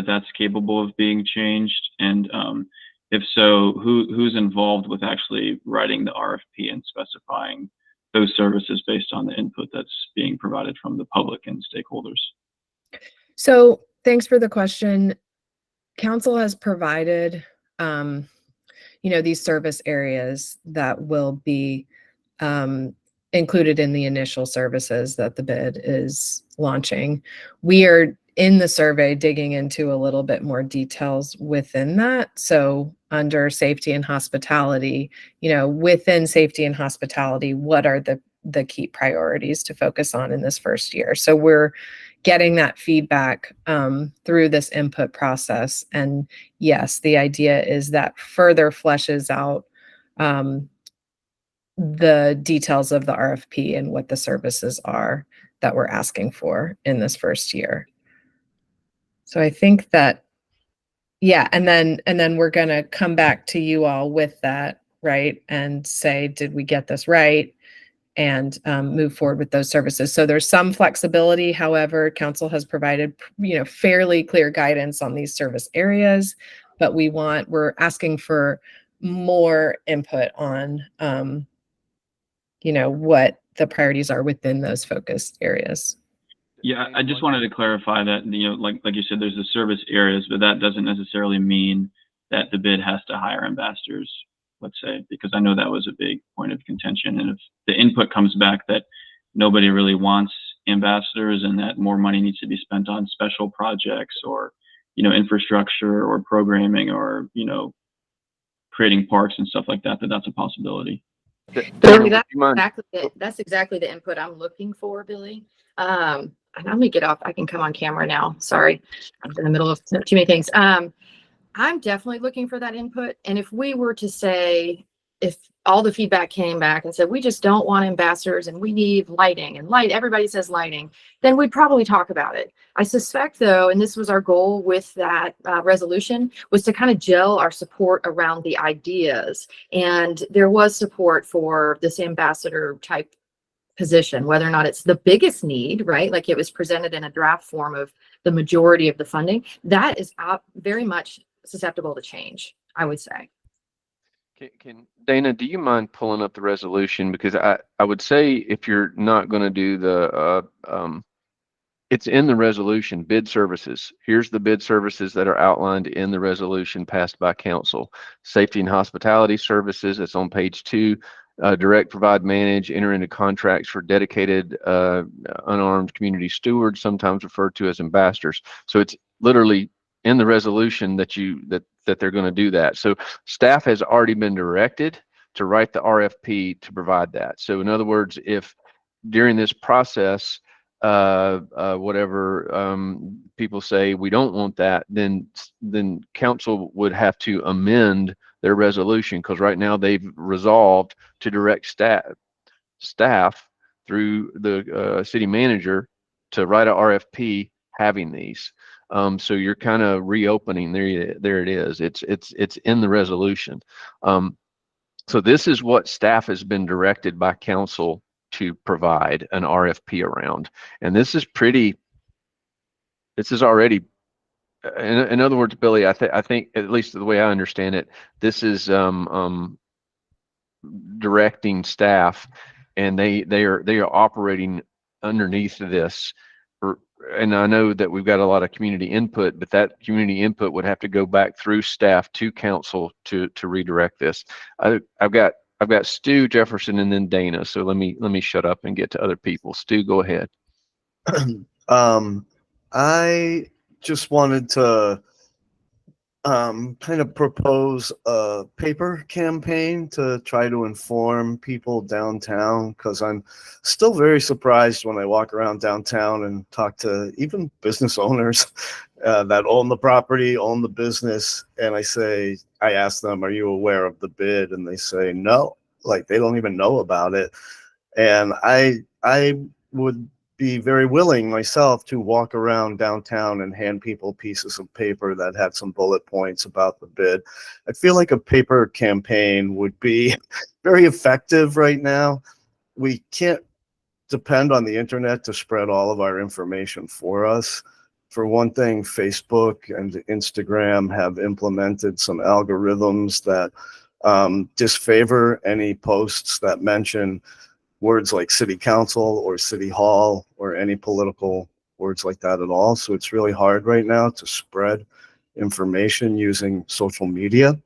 That's capable of being changed? And if so, who's involved with actually writing the RFP and specifying those services based on the input that's being provided from the public and stakeholders? So thanks for the question. Council has provided, these service areas that will be included in the initial services that the bid is launching. We are in the survey digging into a little bit more details within that. So under safety and hospitality, within safety and hospitality, what are the key priorities to focus on in this first year? So we're getting that feedback through this input process. And yes, the idea is that further fleshes out the details of the RFP and what the services are that we're asking for in this first year. So I think that, yeah, and then we're going to come back to you all with that, right? And say, did we get this right? And move forward with those services. So there's some flexibility. However, council has provided, fairly clear guidance on these service areas, but we're asking for more input on, what the priorities are within those focus areas. Yeah, I just wanted to clarify that, like you said, there's the service areas, but that doesn't necessarily mean that the bid has to hire ambassadors, let's say, because I know that was a big point of contention. And if the input comes back that nobody really wants ambassadors and that more money needs to be spent on special projects or, infrastructure or programming or, creating parks and stuff like that, that's a possibility. Billy, that's exactly the input I'm looking for, Billy. And let me get off. I can come on camera now. Sorry, I'm in the middle of too many things. I'm definitely looking for that input. And if we were to say, if all the feedback came back and said, we just don't want ambassadors and we need lighting and everybody says lighting, then we'd probably talk about it. I suspect though, and this was our goal with that resolution, was to kind of gel our support around the ideas. And there was support for this ambassador type position, whether or not it's the biggest need, right? Like it was presented in a draft form of the majority of the funding. That is very much susceptible to change, I would say. Can Dana, do you mind pulling up the resolution? Because I would say if you're not going to do the, it's in the resolution, bid services. Here's the bid services that are outlined in the resolution passed by council. Safety and hospitality services, it's on page 2. Direct, provide, manage, enter into contracts for dedicated unarmed community stewards, sometimes referred to as ambassadors. So it's literally in the resolution that they're going to do that. So staff has already been directed to write the RFP to provide that. So in other words, if during this process, people say we don't want that, then council would have to amend their resolution, because right now they've resolved to direct staff through the city manager to write a RFP having these. So you're kind of reopening there it is. It's in the resolution. So this is what staff has been directed by council to provide an RFP around. And this is already, in other words, Billy, I think at least the way I understand it, this is directing staff, and they are operating underneath this. And I know that we've got a lot of community input, but that community input would have to go back through staff to council to redirect this. I've got Stu, Jefferson, and then Dana. So let me shut up and get to other people. Stu, go ahead. I just wanted to kind of propose a paper campaign to try to inform people downtown, because I'm still very surprised when I walk around downtown and talk to even business owners that own the property, own the business, and I ask them, are you aware of the bid? And they say no, like they don't even know about it. And I would be very willing myself to walk around downtown and hand people pieces of paper that had some bullet points about the bid. I feel like a paper campaign would be very effective right now. We can't depend on the internet to spread all of our information for us. For one thing, Facebook and Instagram have implemented some algorithms that disfavor any posts that mention words like city council or city hall or any political words like that at all. So it's really hard right now to spread information using social media.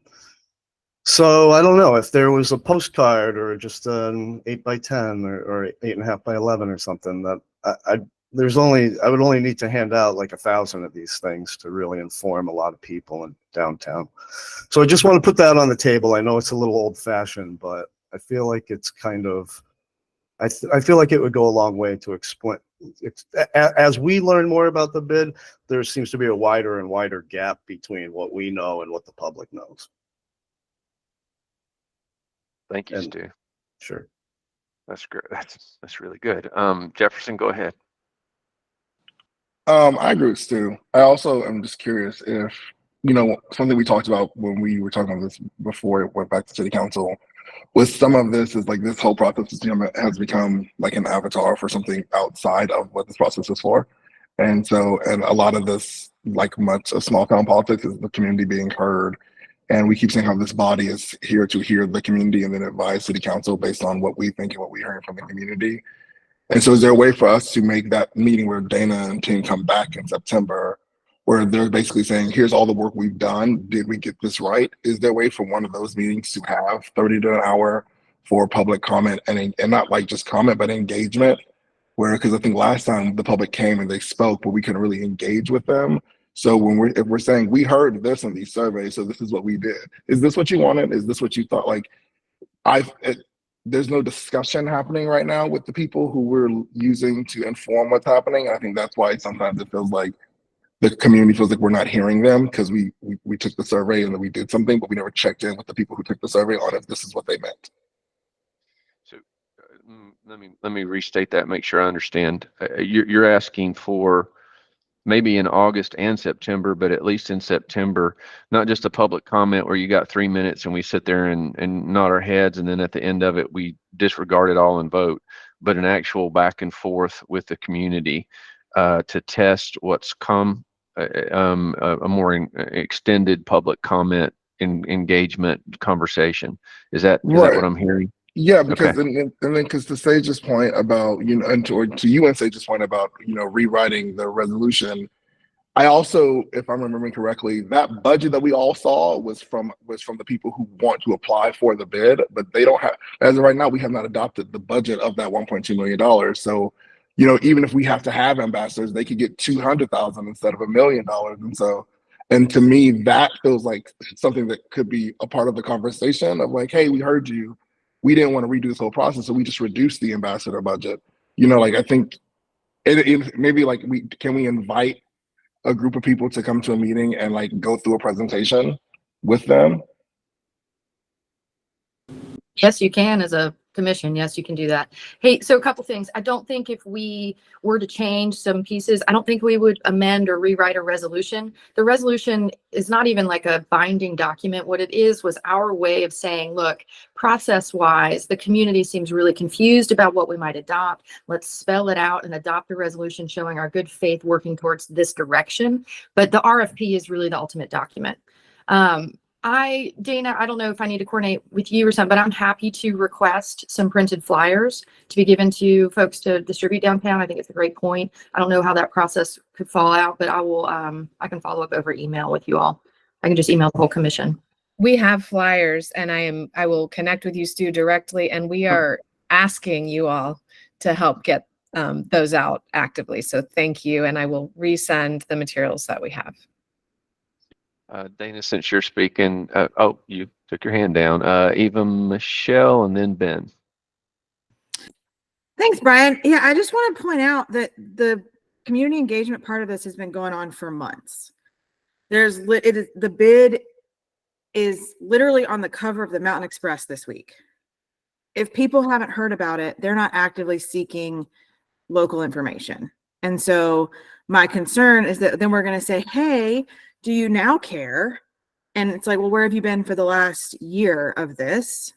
So I don't know if there was a postcard or just an 8x10 or 8.5 by 11 or something that I would only need to hand out like 1,000 of these things to really inform a lot of people in downtown. So I just want to put that on the table. I know it's a little old fashioned, but I feel like it's kind of, I feel like it would go a long way to explain. As we learn more about the bid, there seems to be a wider and wider gap between what we know and what the public knows. Thank you, Stu. Sure. That's great. That's really good. Jefferson, go ahead. I agree with Stu. I also am just curious if, something we talked about when we were talking about this before it went back to city council, with some of this is like this whole process has become like an avatar for something outside of what this process is for. And a lot of this, like much of small town politics, is the community being heard. And we keep saying how this body is here to hear the community and then advise city council based on what we think and what we're hearing from the community. And so is there a way for us to make that meeting where Dana and team come back in September, where they're basically saying, here's all the work we've done. Did we get this right? Is there a way for one of those meetings to have 30 to an hour for public comment and not like just comment, but engagement? Because I think last time the public came and they spoke, but we couldn't really engage with them. So if we're saying we heard this in these surveys, so this is what we did. Is this what you wanted? Is this what you thought? Like, there's no discussion happening right now with the people who we're using to inform what's happening. I think that's why sometimes it feels like the community feels like we're not hearing them, because we took the survey and then we did something, but we never checked in with the people who took the survey on if this is what they meant. So let me restate that, make sure I understand. You're asking for maybe in August and September, but at least in September, not just a public comment where you got 3 minutes and we sit there and nod our heads, and then at the end of it, we disregard it all and vote, but an actual back and forth with the community to test what's come, a more extended public comment engagement conversation. Is that what I'm hearing? Yeah, because and then because to Sage's point about, and to you and Sage's point about, rewriting the resolution, I also, if I'm remembering correctly, that budget that we all saw was from the people who want to apply for the bid, but they don't have, as of right now, we have not adopted the budget of that $1.2 million. So, even if we have to have ambassadors, they could get 200,000 instead of $1 million. And to me, that feels like something that could be a part of the conversation of like, hey, we heard you. We didn't want to redo this whole process, so we just reduced the ambassador budget. I think it maybe like can we invite a group of people to come to a meeting and like go through a presentation with them? Yes, you can as a commission. Yes, you can do that. Hey, so a couple things. I don't think if we were to change some pieces, I don't think we would amend or rewrite a resolution. The resolution is not even like a binding document. What it is was our way of saying, look, process-wise, the community seems really confused about what we might adopt. Let's spell it out and adopt a resolution showing our good faith working towards this direction. But the RFP is really the ultimate document. Dana, I don't know if I need to coordinate with you or something, but I'm happy to request some printed flyers to be given to folks to distribute downtown. I think it's a great point. I don't know how that process could fall out, but I can follow up over email with you all. I can just email the whole commission. We have flyers, and I will connect with you, Stu, directly, and we are asking you all to help get those out actively. So thank you. And I will resend the materials that we have. Dana, since you're speaking, oh, you took your hand down. Eva, Michelle, and then Ben. Thanks, Brian. Yeah, I just want to point out that the community engagement part of this has been going on for months. The bid is literally on the cover of the Mountain Express this week. If people haven't heard about it, they're not actively seeking local information. And so my concern is that then we're going to say, hey, do you now care? And it's like, well, where have you been for the last year of this?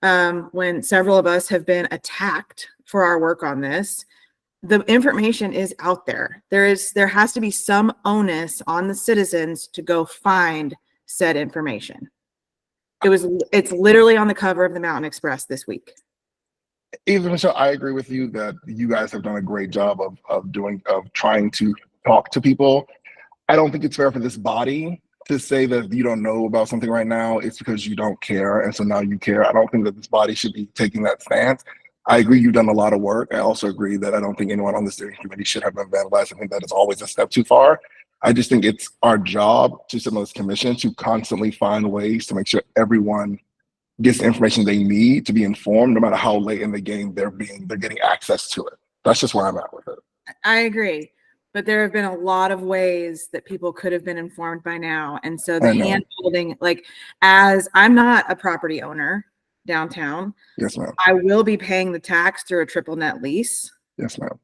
When several of us have been attacked for our work on this, the information is out there. There has to be some onus on the citizens to go find said information. It's literally on the cover of the Mountain Express this week. Even Michelle, I agree with you that you guys have done a great job of trying to talk to people. I don't think it's fair for this body to say that you don't know about something right now. It's because you don't care, and so now you care. I don't think that this body should be taking that stance. I agree you've done a lot of work. I also agree that I don't think anyone on the steering committee should have been vandalized. I think that is always a step too far. I just think it's our job to sit on this commission to constantly find ways to make sure everyone gets the information they need to be informed, no matter how late in the game they're getting access to it. That's just where I'm at with it. I agree. But there have been a lot of ways that people could have been informed by now. And so the hand holding, like, as I'm not a property owner downtown. Yes, ma'am. I will be paying the tax through a triple net lease. Yes, ma'am.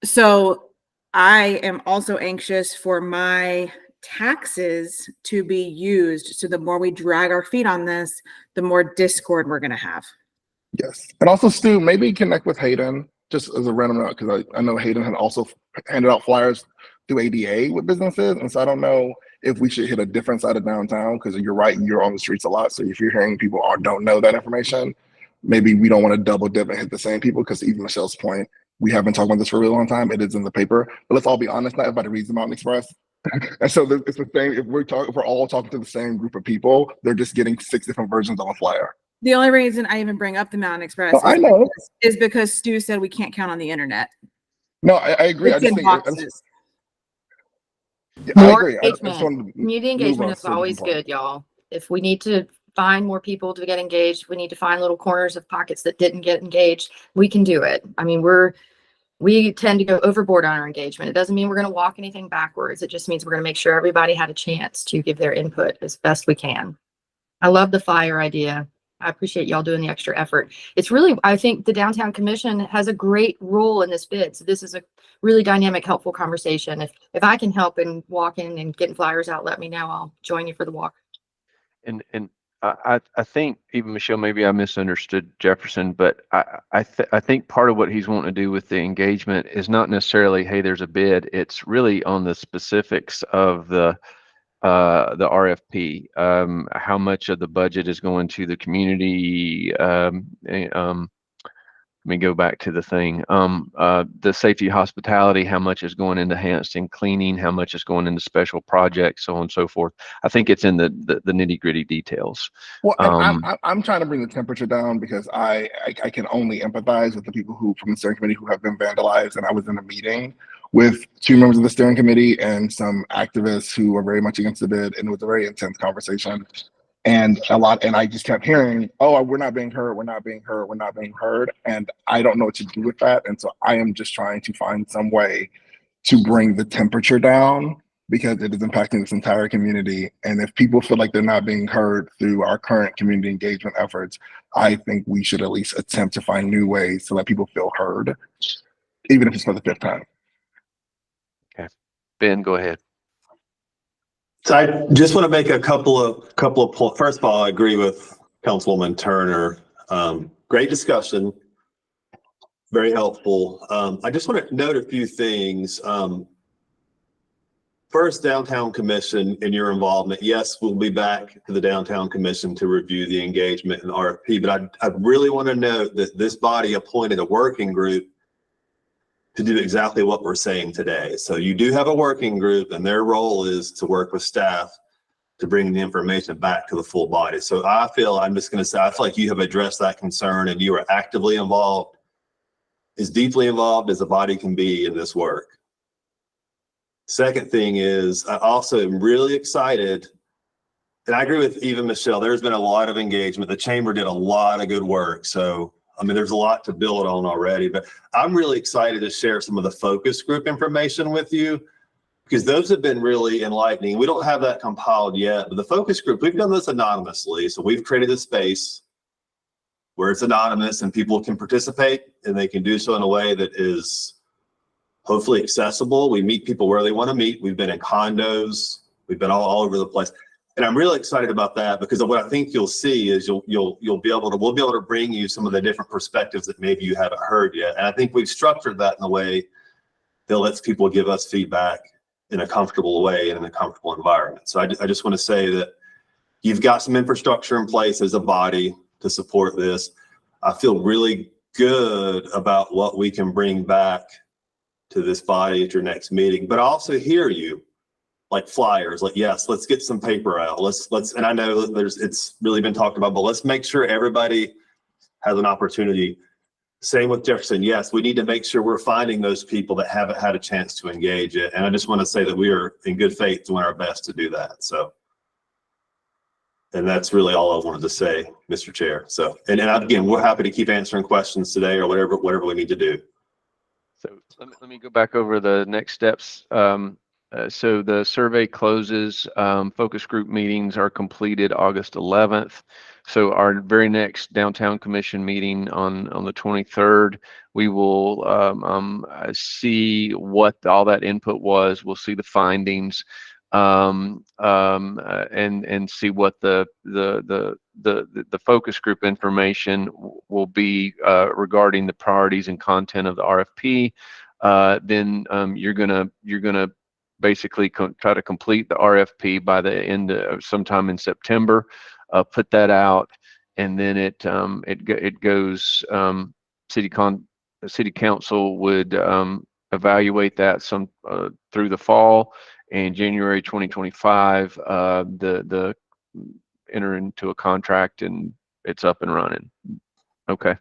So I am also anxious for my taxes to be used. So the more we drag our feet on this, the more discord we're going to have. Yes. And also, Stu, maybe connect with Hayden, just as a random note, because I know Hayden had also handed out flyers through ADA with businesses. And so I don't know if we should hit a different side of downtown, because you're right, you're on the streets a lot. So if you're hearing people don't know that information, maybe we don't want to double dip and hit the same people, because even Michelle's point, we have been talking about this for a really long time. It is in the paper. But let's all be honest, not everybody reads the Mountain Express. And so it's the same, if we're all talking to the same group of people, they're just getting 6 different versions of a flyer. The only reason I even bring up the Mountain Express is because Stu said we can't count on the internet. No, I agree. It's in boxes. I More agree. engagement. Community engagement is always good, y'all. If we need to find more people to get engaged, we need to find little corners of pockets that didn't get engaged, we can do it. I mean, we tend to go overboard on our engagement. It doesn't mean we're going to walk anything backwards. It just means we're going to make sure everybody had a chance to give their input as best we can. I love the flyer idea. I appreciate y'all doing the extra effort. It's really, I think the Downtown Commission has a great role in this bid. So this is a really dynamic, helpful conversation. If I can help in walking and getting flyers out, let me know. I'll join you for the walk. And I think, even Michelle, maybe I misunderstood Jefferson, but I think part of what he's wanting to do with the engagement is not necessarily, hey, there's a bid. It's really on the specifics of the RFP, how much of the budget is going to the community. Let me go back to the thing. The safety hospitality, how much is going into enhancing cleaning, how much is going into special projects, so on and so forth. I think it's in the nitty gritty details. Well, I'm trying to bring the temperature down, because I can only empathize with the people from the steering committee who have been vandalized. And I was in a meeting with 2 members of the steering committee and some activists who were very much against the bid, and it was a very intense conversation. And I just kept hearing, oh, we're not being heard, we're not being heard, we're not being heard. And I don't know what to do with that. And so I am just trying to find some way to bring the temperature down, because it is impacting this entire community. And if people feel like they're not being heard through our current community engagement efforts, I think we should at least attempt to find new ways to let people feel heard, even if it's for the 5th time. Okay, Ben, go ahead. So I just want to make a couple of first of all, I agree with Councilwoman Turner. Great discussion, very helpful. I just want to note a few things. First, Downtown Commission and your involvement. Yes, we'll be back to the Downtown Commission to review the engagement and RFP, but I really want to note that this body appointed a working group to do exactly what we're saying today. So you do have a working group, and their role is to work with staff to bring the information back to the full body. So I'm just going to say, I feel like you have addressed that concern, and you are actively involved as deeply involved as a body can be in this work. Second thing is, I also am really excited, and I agree with even Michelle, there's been a lot of engagement. The chamber did a lot of good work. So, I mean, there's a lot to build on already, but I'm really excited to share some of the focus group information with you, because those have been really enlightening. We don't have that compiled yet, but the focus group, we've done this anonymously. So we've created a space where it's anonymous and people can participate, and they can do so in a way that is hopefully accessible. We meet people where they want to meet. We've been in condos. We've been all over the place. And I'm really excited about that, because of what I think you'll see is we'll be able to bring you some of the different perspectives that maybe you haven't heard yet. And I think we've structured that in a way that lets people give us feedback in a comfortable way and in a comfortable environment. So I just want to say that you've got some infrastructure in place as a body to support this. I feel really good about what we can bring back to this body at your next meeting, but I also hear you, like flyers, like, yes, let's get some paper out. Let's, and I know it's really been talked about, but let's make sure everybody has an opportunity. Same with Jefferson. Yes, we need to make sure we're finding those people that haven't had a chance to engage it. And I just want to say that we are in good faith doing our best to do that. So, and that's really all I wanted to say, Mr. Chair. So, and again, we're happy to keep answering questions today or whatever we need to do. So let me go back over the next steps. So the survey closes, focus group meetings are completed August 11th. So our very next downtown commission meeting on the 23rd, we will see what all that input was. We'll see the findings, and see what the focus group information will be regarding the priorities and content of the RFP. Then you're gonna basically try to complete the RFP by the end of sometime in September, put that out, and then it goes, city council would evaluate that through the fall, and January 2025 the enter into a contract and it's up and running. Okay.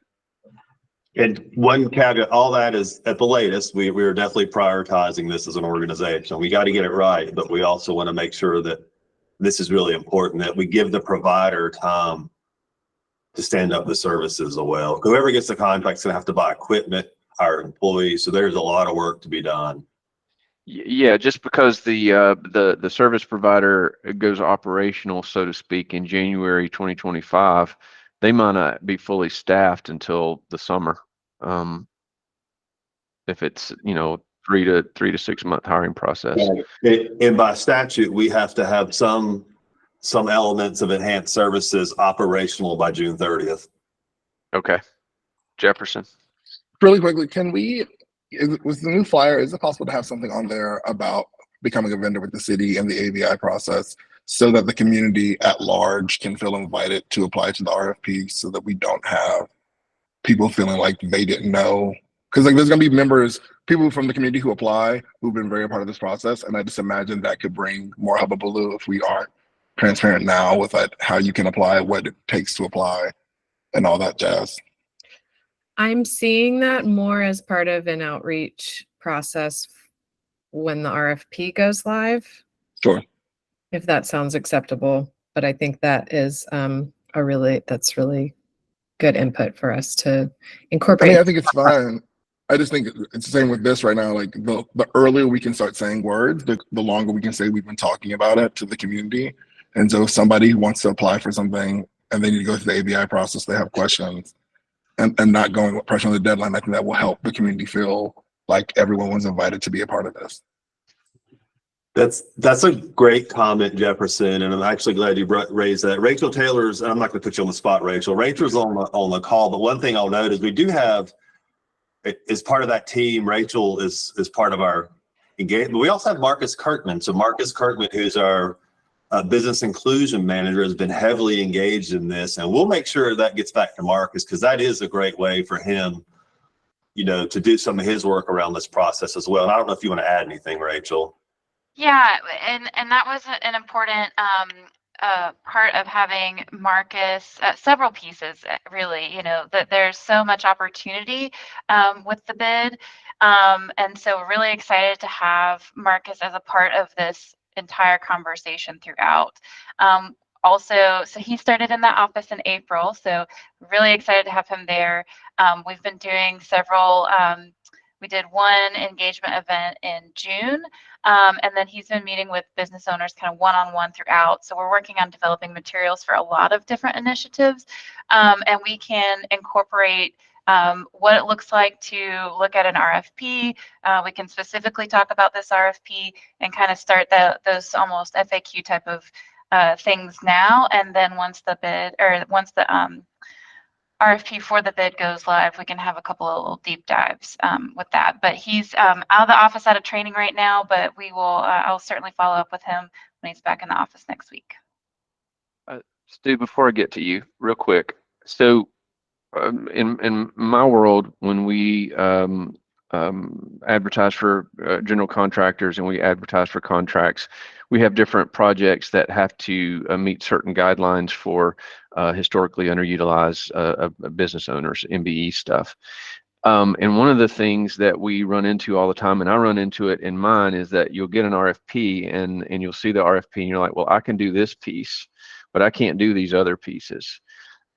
And one caveat, all that is at the latest, we are definitely prioritizing this as an organization. We got to get it right, but we also want to make sure that this is really important, that we give the provider time to stand up the services as well. Whoever gets the contract is going to have to buy equipment, hire employees. So there's a lot of work to be done. Yeah, just because the service provider goes operational, so to speak, in January 2025, they might not be fully staffed until the summer. If it's 3 to 6 month hiring process. And by statute, we have to have some elements of enhanced services operational by June 30th. Okay, Jefferson. Really quickly, with the new flyer, is it possible to have something on there about becoming a vendor with the city and the ABI process, so that the community at large can feel invited to apply to the RFP, so that we don't have people feeling like they didn't know? Because there's going to be people from the community who apply, who've been very a part of this process. And I just imagine that could bring more hullabaloo if we aren't transparent now with how you can apply, what it takes to apply, and all that jazz. I'm seeing that more as part of an outreach process when the RFP goes live. Sure. If that sounds acceptable, but I think that is that's really good input for us to incorporate. I think it's fine. I just think it's the same with this right now. Like the earlier we can start saying words, the longer we can say we've been talking about it to the community. And so if somebody wants to apply for something and they need to go through the ABI process, they have questions, and not going with pressure on the deadline, I think that will help the community feel like everyone was invited to be a part of this. That's a great comment, Jefferson, and I'm actually glad you raised that. Rachel Taylor's, and I'm not going to put you on the spot, Rachel. Rachel's on the call, but one thing I'll note is we do have, as part of that team, Rachel is part of our engagement. But we also have Marcus Kirkman. So Marcus Kirkman, who's our business inclusion manager, has been heavily engaged in this, and we'll make sure that gets back to Marcus, because that is a great way for him, to do some of his work around this process as well. And I don't know if you want to add anything, Rachel. Yeah, and that was an important part of having Marcus, several pieces, really, that there's so much opportunity with the bid. And so we're really excited to have Marcus as a part of this entire conversation throughout. Also, so he started in that office in April, so really excited to have him there. We've been doing several, we did one engagement event in June, and then he's been meeting with business owners kind of one-on-one throughout. So we're working on developing materials for a lot of different initiatives, and we can incorporate what it looks like to look at an RFP. We can specifically talk about this RFP and kind of start those almost FAQ type of things now. And then once the bid, or once the RFP for the bid goes live, we can have a couple of little deep dives with that. But he's out of the office out of training right now, but we will, I'll certainly follow up with him when he's back in the office next week. Stu, before I get to you, real quick. So in my world, when we advertise for general contractors and we advertise for contracts, we have different projects that have to meet certain guidelines for historically underutilized business owners, MBE stuff. And one of the things that we run into all the time, and I run into it in mine, is that you'll get an RFP and you'll see the RFP and you're like, well, I can do this piece, but I can't do these other pieces.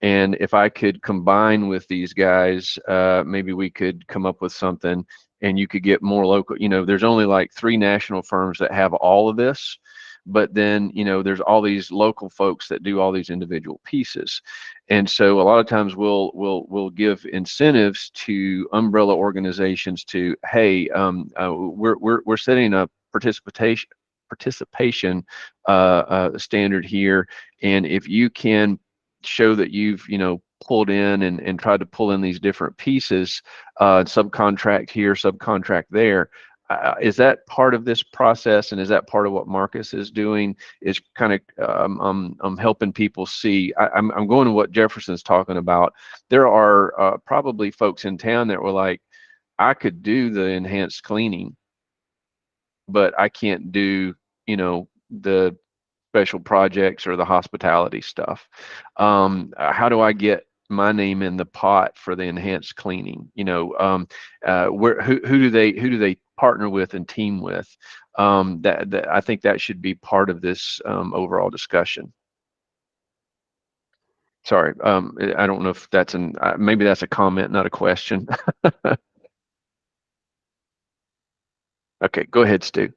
And if I could combine with these guys, maybe we could come up with something and you could get more local. There's only like 3 national firms that have all of this, but then, there's all these local folks that do all these individual pieces. And so a lot of times we'll give incentives to umbrella organizations to, hey, we're setting a participation standard here. And if you can show that you've pulled in and tried to pull in these different pieces, subcontract here, subcontract there, is that part of this process, and is that part of what Marcus is doing, is kind of helping people see? I'm going to what Jefferson's talking about. There are probably folks in town that were like, I could do the enhanced cleaning, but I can't do the special projects or the hospitality stuff. How do I get my name in the pot for the enhanced cleaning? Who do they partner with and team with? That I think that should be part of this overall discussion. Sorry, I don't know if that's maybe that's a comment, not a question. Okay, go ahead, Stu.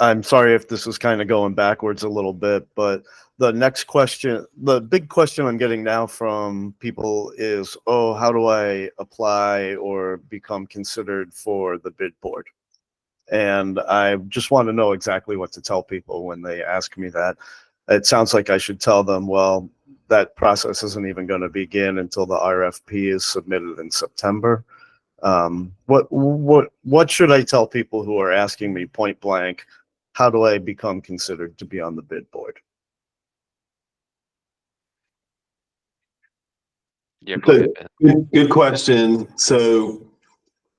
I'm sorry if this is kind of going backwards a little bit, but the next question, the big question I'm getting now from people is, oh, how do I apply or become considered for the bid board? And I just want to know exactly what to tell people when they ask me that. It sounds like I should tell them, well, that process isn't even going to begin until the RFP is submitted in September. What should I tell people who are asking me point blank, how do I become considered to be on the bid board? Yeah, go ahead, Ben. Good question. So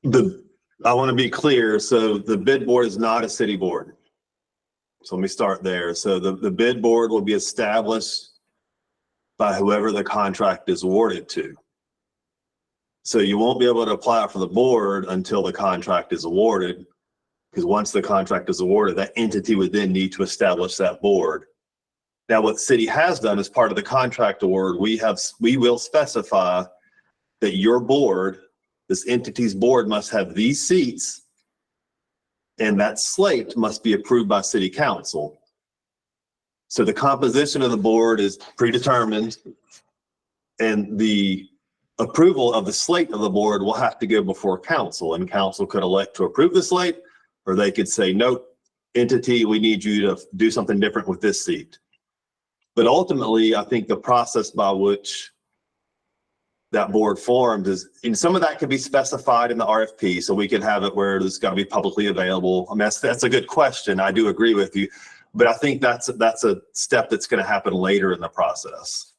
I want to be clear. So the bid board is not a city board. So let me start there. So the bid board will be established by whoever the contract is awarded to. So you won't be able to apply for the board until the contract is awarded, because once the contract is awarded, that entity would then need to establish that board. Now, what the city has done as part of the contract award, we will specify that your board, this entity's board, must have these seats, and that slate must be approved by city council. So the composition of the board is predetermined, and the approval of the slate of the board will have to go before council, and council could elect to approve the slate, or they could say, nope, entity, we need you to do something different with this seat. But ultimately, I think the process by which that board formed is, and some of that could be specified in the RFP, so we could have it where it's got to be publicly available. I mean, that's a good question. I do agree with you, but I think that's a step that's going to happen later in the process.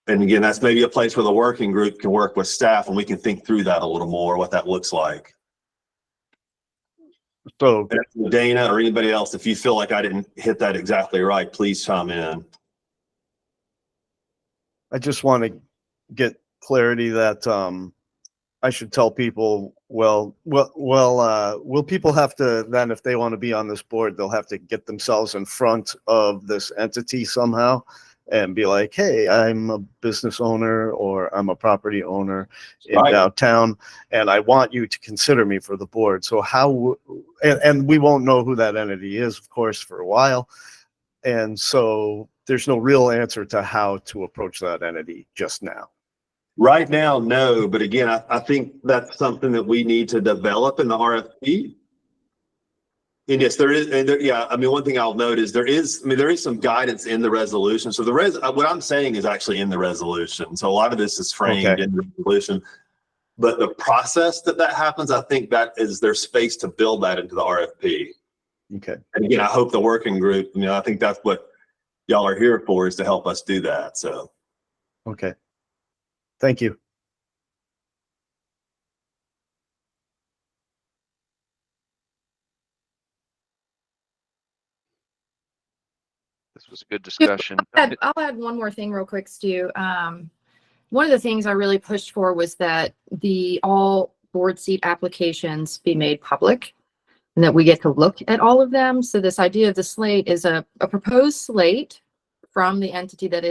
And again, that's maybe a place where the working group can work with staff and we can think through that a little more, what that looks like. So And Dana or anybody else, if you feel like I didn't hit that exactly right, please chime in. I just want to get clarity that I should tell people, will people have to then, if they want to be on this board, they'll have to get themselves in front of this entity somehow and be like, hey, I'm a business owner or I'm a property owner in downtown, and I want you to consider me for the board. So how, and we won't know who that entity is, of course, for a while. And so there's no real answer to how to approach that entity just now. Right now, no, but again, I think that's something that we need to develop in the RFP. And yes, there is, and yeah, I mean, one thing I'll note is there is some guidance in the resolution. So what I'm saying is actually in the resolution. So a lot of this is framed in the resolution, but the process that happens, I think that is there's space to build that into the RFP. Okay. And again, I hope the working group, I think that's what y'all are here for, is to help us do that. So. Okay. Thank you. This was a good discussion. I'll add one more thing real quick, Stu. One of the things I really pushed for was that all board seat applications be made public and that we get to look at all of them. So this idea of the slate is a proposed slate from the entity that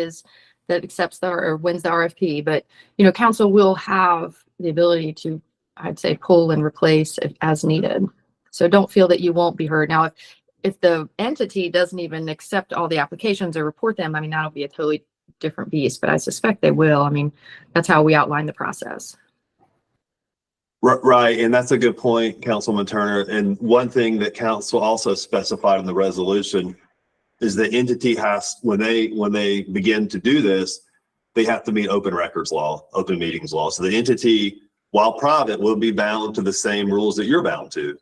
accepts or wins the RFP. But, council will have the ability to, I'd say, pull and replace as needed. So don't feel that you won't be heard. Now, if the entity doesn't even accept all the applications or report them, I mean, that'll be a totally different beast, but I suspect they will. I mean, that's how we outline the process. Right, and that's a good point, Councilman Turner. And one thing that council also specified in the resolution is the entity has, when they begin to do this, they have to meet open records law, open meetings law. So the entity, while private, will be bound to the same rules that you're bound to.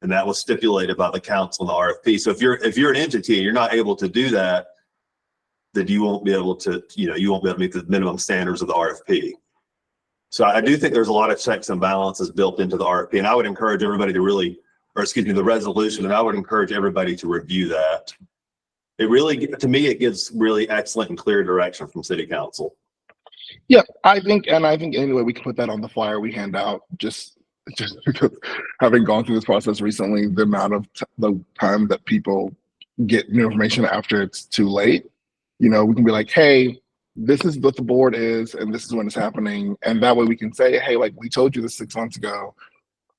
And that was stipulated by the council in the RFP. So if you're an entity and you're not able to do that, then you won't be able to meet the minimum standards of the RFP. So I do think there's a lot of checks and balances built into the RFP, and I would encourage everybody to the resolution, and I would encourage everybody to review that. It really, to me, it gives really excellent and clear direction from City Council. Yeah, I think anyway, we can put that on the flyer we hand out, just because having gone through this process recently, the amount of the time that people get new information after it's too late, we can be like, hey, this is what the board is, and this is when it's happening. And that way we can say, hey, like, we told you this 6 months ago,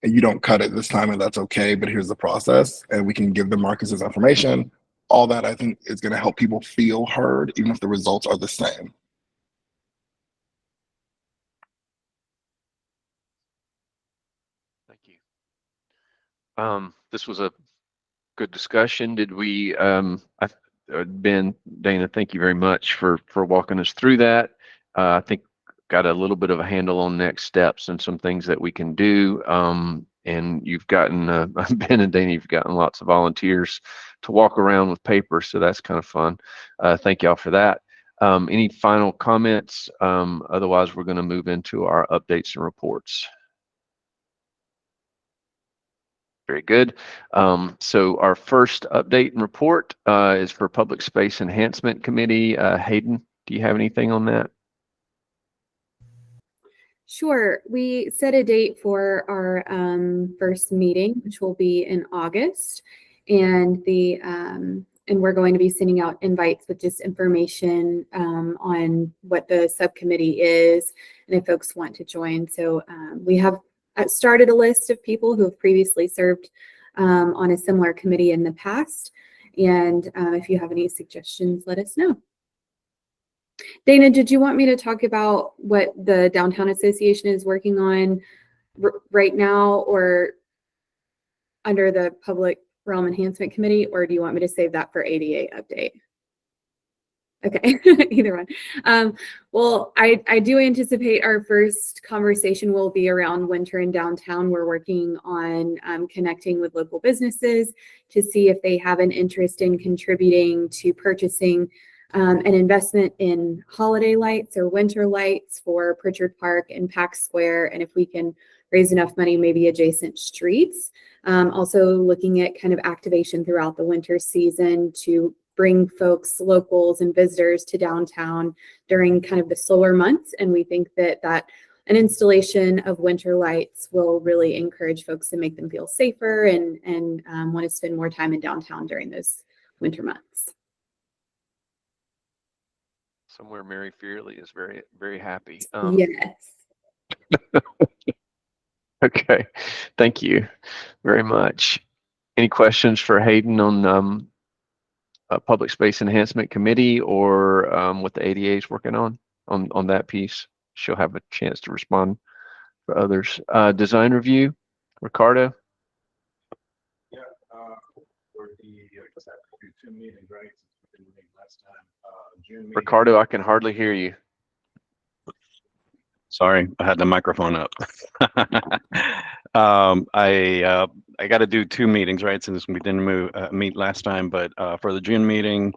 and you don't cut it this time, and that's okay, but here's the process. And we can give the Marcus's information. All that, I think, is going to help people feel heard, even if the results are the same. Thank you. This was a good discussion. Did we, Ben, Dana, thank you very much for walking us through that. I think got a little bit of a handle on next steps and some things that we can do. And you've gotten, Ben and Dana, you've gotten lots of volunteers to walk around with paper, so that's kind of fun. Thank y'all for that. Any final comments? Otherwise, we're going to move into our updates and reports. Very good. So our first update and report is for Public Space Enhancement Committee. Hayden, do you have anything on that? Sure. We set a date for our first meeting, which will be in August, and we're going to be sending out invites with just information on what the subcommittee is, and if folks want to join. So we have started a list of people who have previously served on a similar committee in the past, and if you have any suggestions, let us know. Dana, did you want me to talk about what the Downtown Association is working on right now, or under the Public Realm Enhancement Committee, or do you want me to save that for ADA update? Okay, either one. Well, I do anticipate our first conversation will be around winter in downtown. We're working on connecting with local businesses to see if they have an interest in contributing to purchasing an investment in holiday lights or winter lights for Pritchard Park and Pack Square, and if we can raise enough money, maybe adjacent streets. Also looking at kind of activation throughout the winter season to bring folks, locals and visitors to downtown during kind of the slower months. And we think that an installation of winter lights will really encourage folks to make them feel safer and want to spend more time in downtown during those winter months. Somewhere Mary Fearley is very, very happy. Yes. Okay, thank you very much. Any questions for Hayden on Public Space Enhancement Committee or what the ADA is working on that piece? She'll have a chance to respond for others. Design review, Ricardo. Yeah, for the I guess I have to do 2 meetings, right? Since we didn't meet last time. June meeting. Ricardo, I can hardly hear you. Sorry, I had the microphone up. I got to do 2 meetings, right? Since we didn't meet last time, but for the June meeting,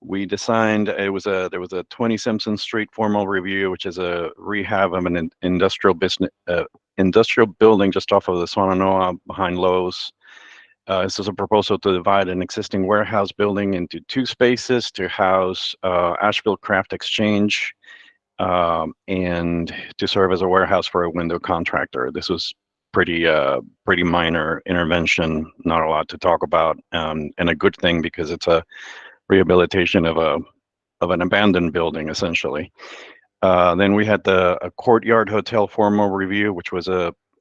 we decided there was a 20 Simpson Street formal review, which is a rehab of an industrial building just off of the Swannanoa behind Lowe's. This is a proposal to divide an existing warehouse building into 2 spaces to house Asheville Craft Exchange and to serve as a warehouse for a window contractor. This was pretty minor intervention, not a lot to talk about, and a good thing because it's a rehabilitation of an abandoned building essentially. Then we had a Courtyard Hotel formal review, which was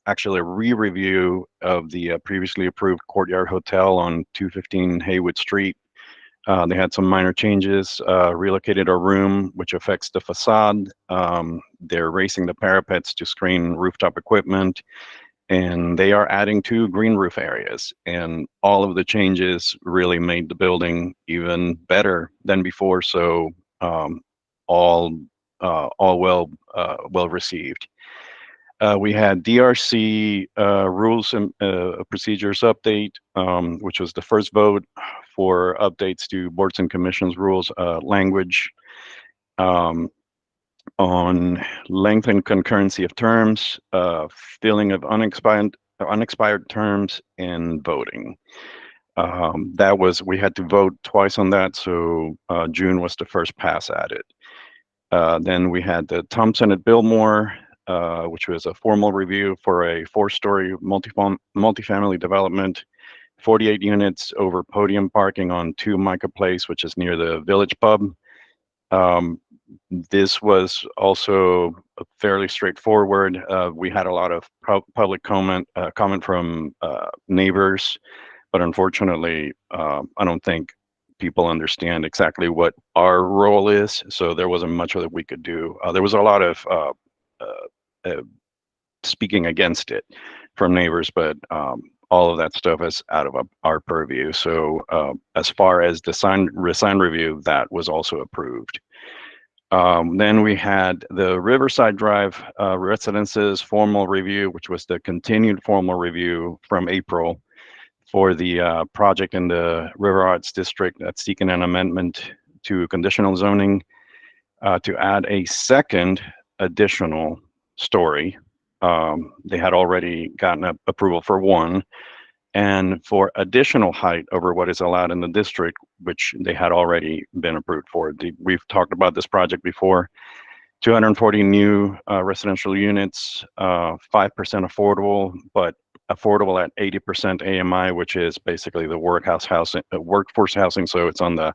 actually a re-review of the previously approved Courtyard Hotel on 215 Haywood Street. They had some minor changes, relocated a room, which affects the facade. They're raising the parapets to screen rooftop equipment, and they are adding 2 green roof areas. And all of the changes really made the building even better than before. So all well received. We had DRC rules and procedures update, which was the first vote for updates to boards and commissions rules language on length and concurrency of terms, filling of unexpired terms, and voting. We had to vote twice on that, so June was the first pass at it. Then we had the Thompson at Billmore, which was a formal review for a 4-story multifamily development, 48 units over podium parking on 2 Micah Place, which is near the Village Pub. This was also fairly straightforward. We had a lot of public comment from neighbors, but unfortunately, I don't think people understand exactly what our role is, so there wasn't much that we could do. There was a lot of speaking against it from neighbors, but all of that stuff is out of our purview. So as far as the sign review, that was also approved. Then we had the Riverside Drive residences formal review, which was the continued formal review from April for the project in the River Arts District that's seeking an amendment to conditional zoning to add a second additional story. They had already gotten approval for 1, and for additional height over what is allowed in the district, which they had already been approved for. We've talked about this project before. 240 new residential units, 5% affordable, but affordable at 80% AMI, which is basically the workforce housing. So it's on the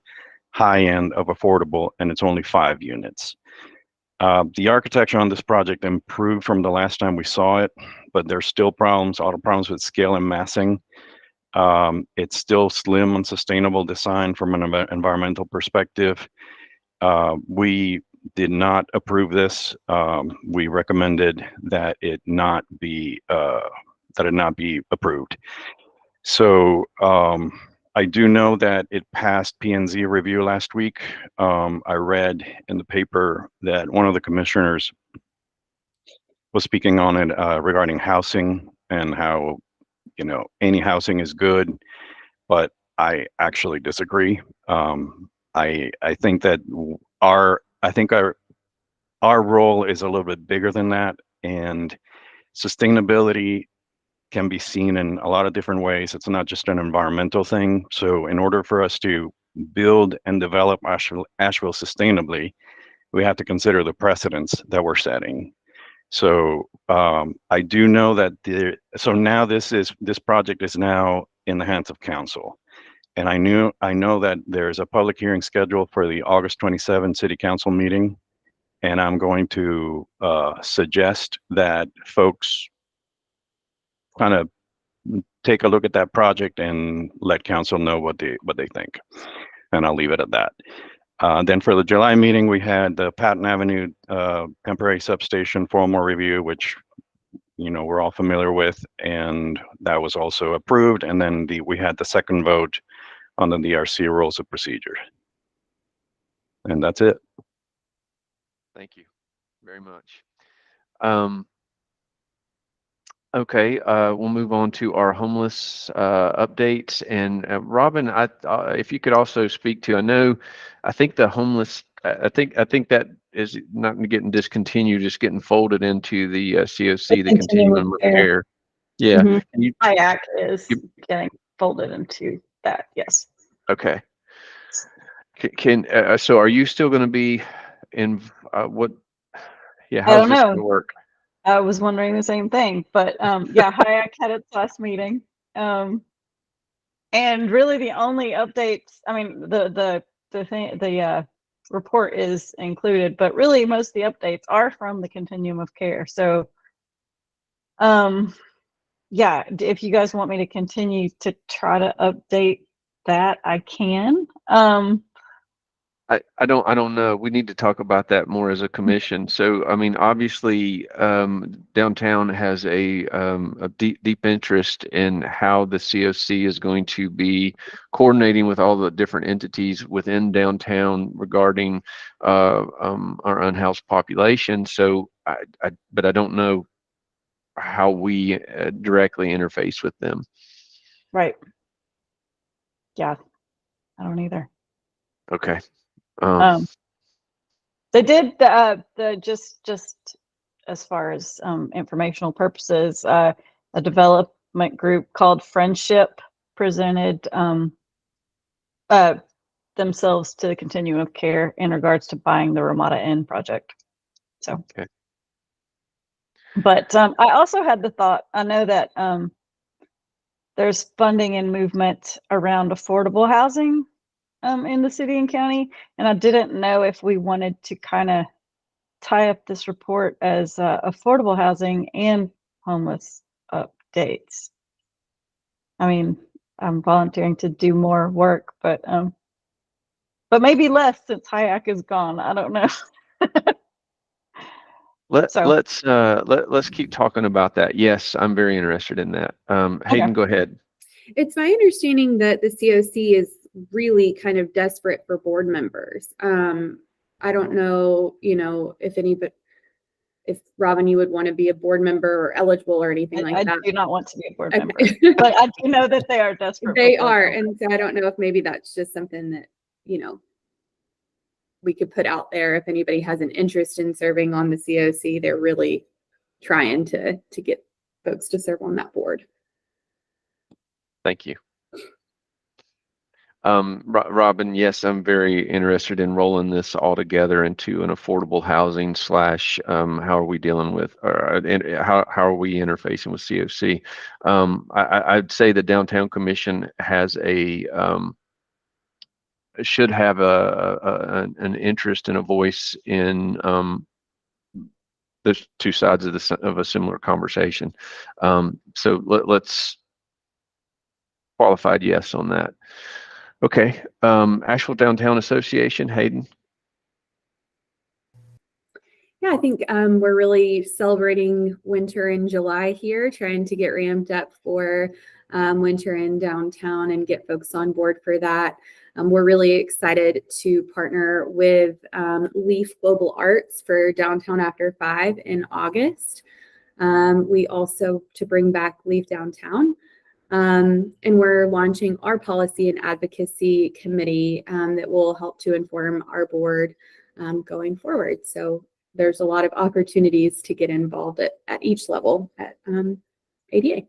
high end of affordable, and it's only 5 units. The architecture on this project improved from the last time we saw it, but there's still auto problems with scale and massing. It's still slim, unsustainable design from an environmental perspective. We did not approve this. We recommended that it not be approved. So I do know that it passed P&Z review last week. I read in the paper that one of the commissioners was speaking on it regarding housing and how, any housing is good, but I actually disagree. I think that our role is a little bit bigger than that, and Sustainability can be seen in a lot of different ways. It's not just an environmental thing. So in order for us to build and develop Asheville sustainably, we have to consider the precedents that we're setting. So I do know that so now this project is now in the hands of council. And I know that there's a public hearing scheduled for the August 27 city council meeting. And I'm going to suggest that folks kind of take a look at that project and let council know what they think. And I'll leave it at that. Then for the July meeting, we had the Patton Avenue temporary substation formal review, which we're all familiar with, and that was also approved. And then we had the second vote on the DRC rules of procedure. And that's it. Thank you very much. Okay, we'll move on to our homeless updates. And Robin, if you could also speak to, I think the homeless, I think that is not getting discontinued, just getting folded into the COC, the continuum of care. Yeah. Mhm. Can you, IAC is getting folded into that. Yes. okay. So are you still going to be in what? Yeah, I how's don't this know. going to work? I was wondering the same thing, but yeah, HIAC had its last meeting. And really the only updates, I mean, the report is included, but really most of the updates are from the continuum of care. So yeah, if you guys want me to continue to try to update that, I can. I don't know. We need to talk about that more as a commission. So, I mean, obviously, downtown has a deep interest in how the COC is going to be coordinating with all the different entities within downtown regarding our unhoused population. So, but I don't know how we directly interface with them. Right. Yeah, I don't either. Okay. They did the just as far as informational purposes, a development group called Friendship presented themselves to the continuum of care in regards to buying the Ramada Inn project. So, okay. But I also had the thought, I know that there's funding and movement around affordable housing in the city and county, and I didn't know if we wanted to kind of tie up this report as affordable housing and homeless updates. I mean, I'm volunteering to do more work, but maybe less since HIAC is gone. I don't know. Let's keep talking about that. Yes, I'm very interested in that. Hayden, Go ahead. It's my understanding that the COC is really kind of desperate for board members. I don't know, if Robin, you would want to be a board member or eligible or anything like that. I do not want to be a board member, but I do know that they are desperate. They are, and so I don't know if maybe that's just something that we could put out there. If anybody has an interest in serving on the COC, they're really trying to get folks to serve on that board. Thank you. Robin, yes, I'm very interested in rolling this all together into an affordable housing / how are we dealing with, and how are we interfacing with COC? I'd say the Downtown Commission has should have an interest and a voice in the two sides of a similar conversation. So let's qualified yes on that. Okay, Asheville Downtown Association, Hayden. Yeah, I think we're really celebrating winter in July here, trying to get ramped up for winter in downtown and get folks on board for that. We're really excited to partner with Leaf Global Arts for Downtown After 5 in August. We also to bring back Leaf Downtown. And we're launching our policy and advocacy committee that will help to inform our board going forward. So there's a lot of opportunities to get involved at each level at ADA.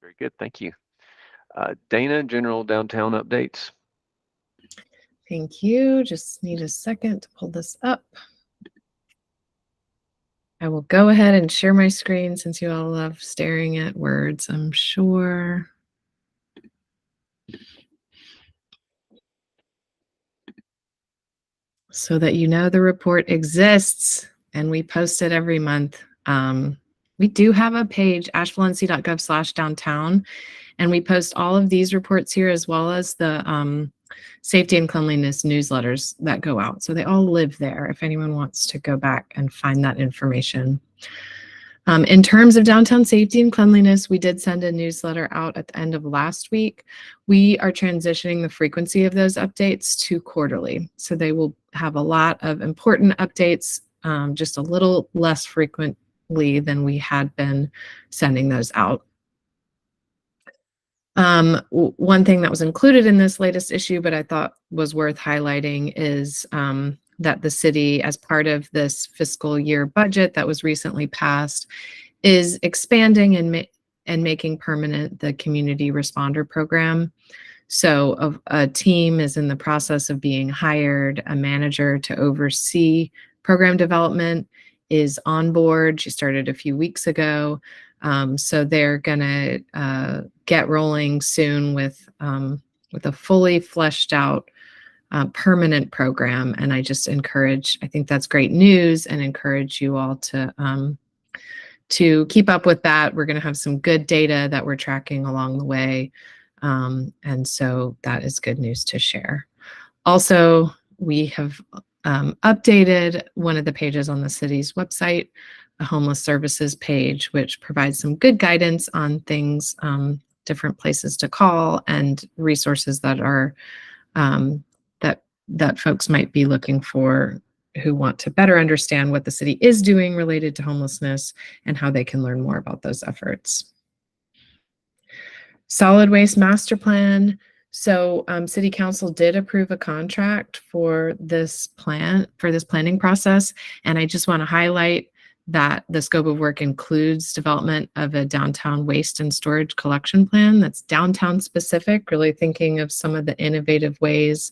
Very good. Thank you. Dana, general downtown updates. Thank you. Just need a second to pull this up. I will go ahead and share my screen since you all love staring at words, I'm sure. So that you know the report exists and we post it every month. We do have a page, ashevillennc.gov/downtown, and we post all of these reports here as well as the safety and cleanliness newsletters that go out. So they all live there if anyone wants to go back and find that information. In terms of downtown safety and cleanliness, we did send a newsletter out at the end of last week. We are transitioning the frequency of those updates to quarterly. So they will have a lot of important updates, just a little less frequently than we had been sending those out. One thing that was included in this latest issue, but I thought was worth highlighting is that the city, as part of this fiscal year budget that was recently passed, is expanding and making permanent the community responder program. So a team is in the process of being hired. A manager to oversee program development is on board. She started a few weeks ago. So they're gonna get rolling soon with a fully fleshed out permanent program. And I just encourage, I think that's great news, and encourage you all to keep up with that. We're gonna have some good data that we're tracking along the way. And so that is good news to share. Also, we have updated one of the pages on the city's website, a homeless services page, which provides some good guidance on things, different places to call and resources that are that folks might be looking for who want to better understand what the city is doing related to homelessness and how they can learn more about those efforts. Solid waste master plan. So city council did approve a contract for this planning process. And I just want to highlight that the scope of work includes development of a downtown waste and storage collection plan that's downtown specific, really thinking of some of the innovative ways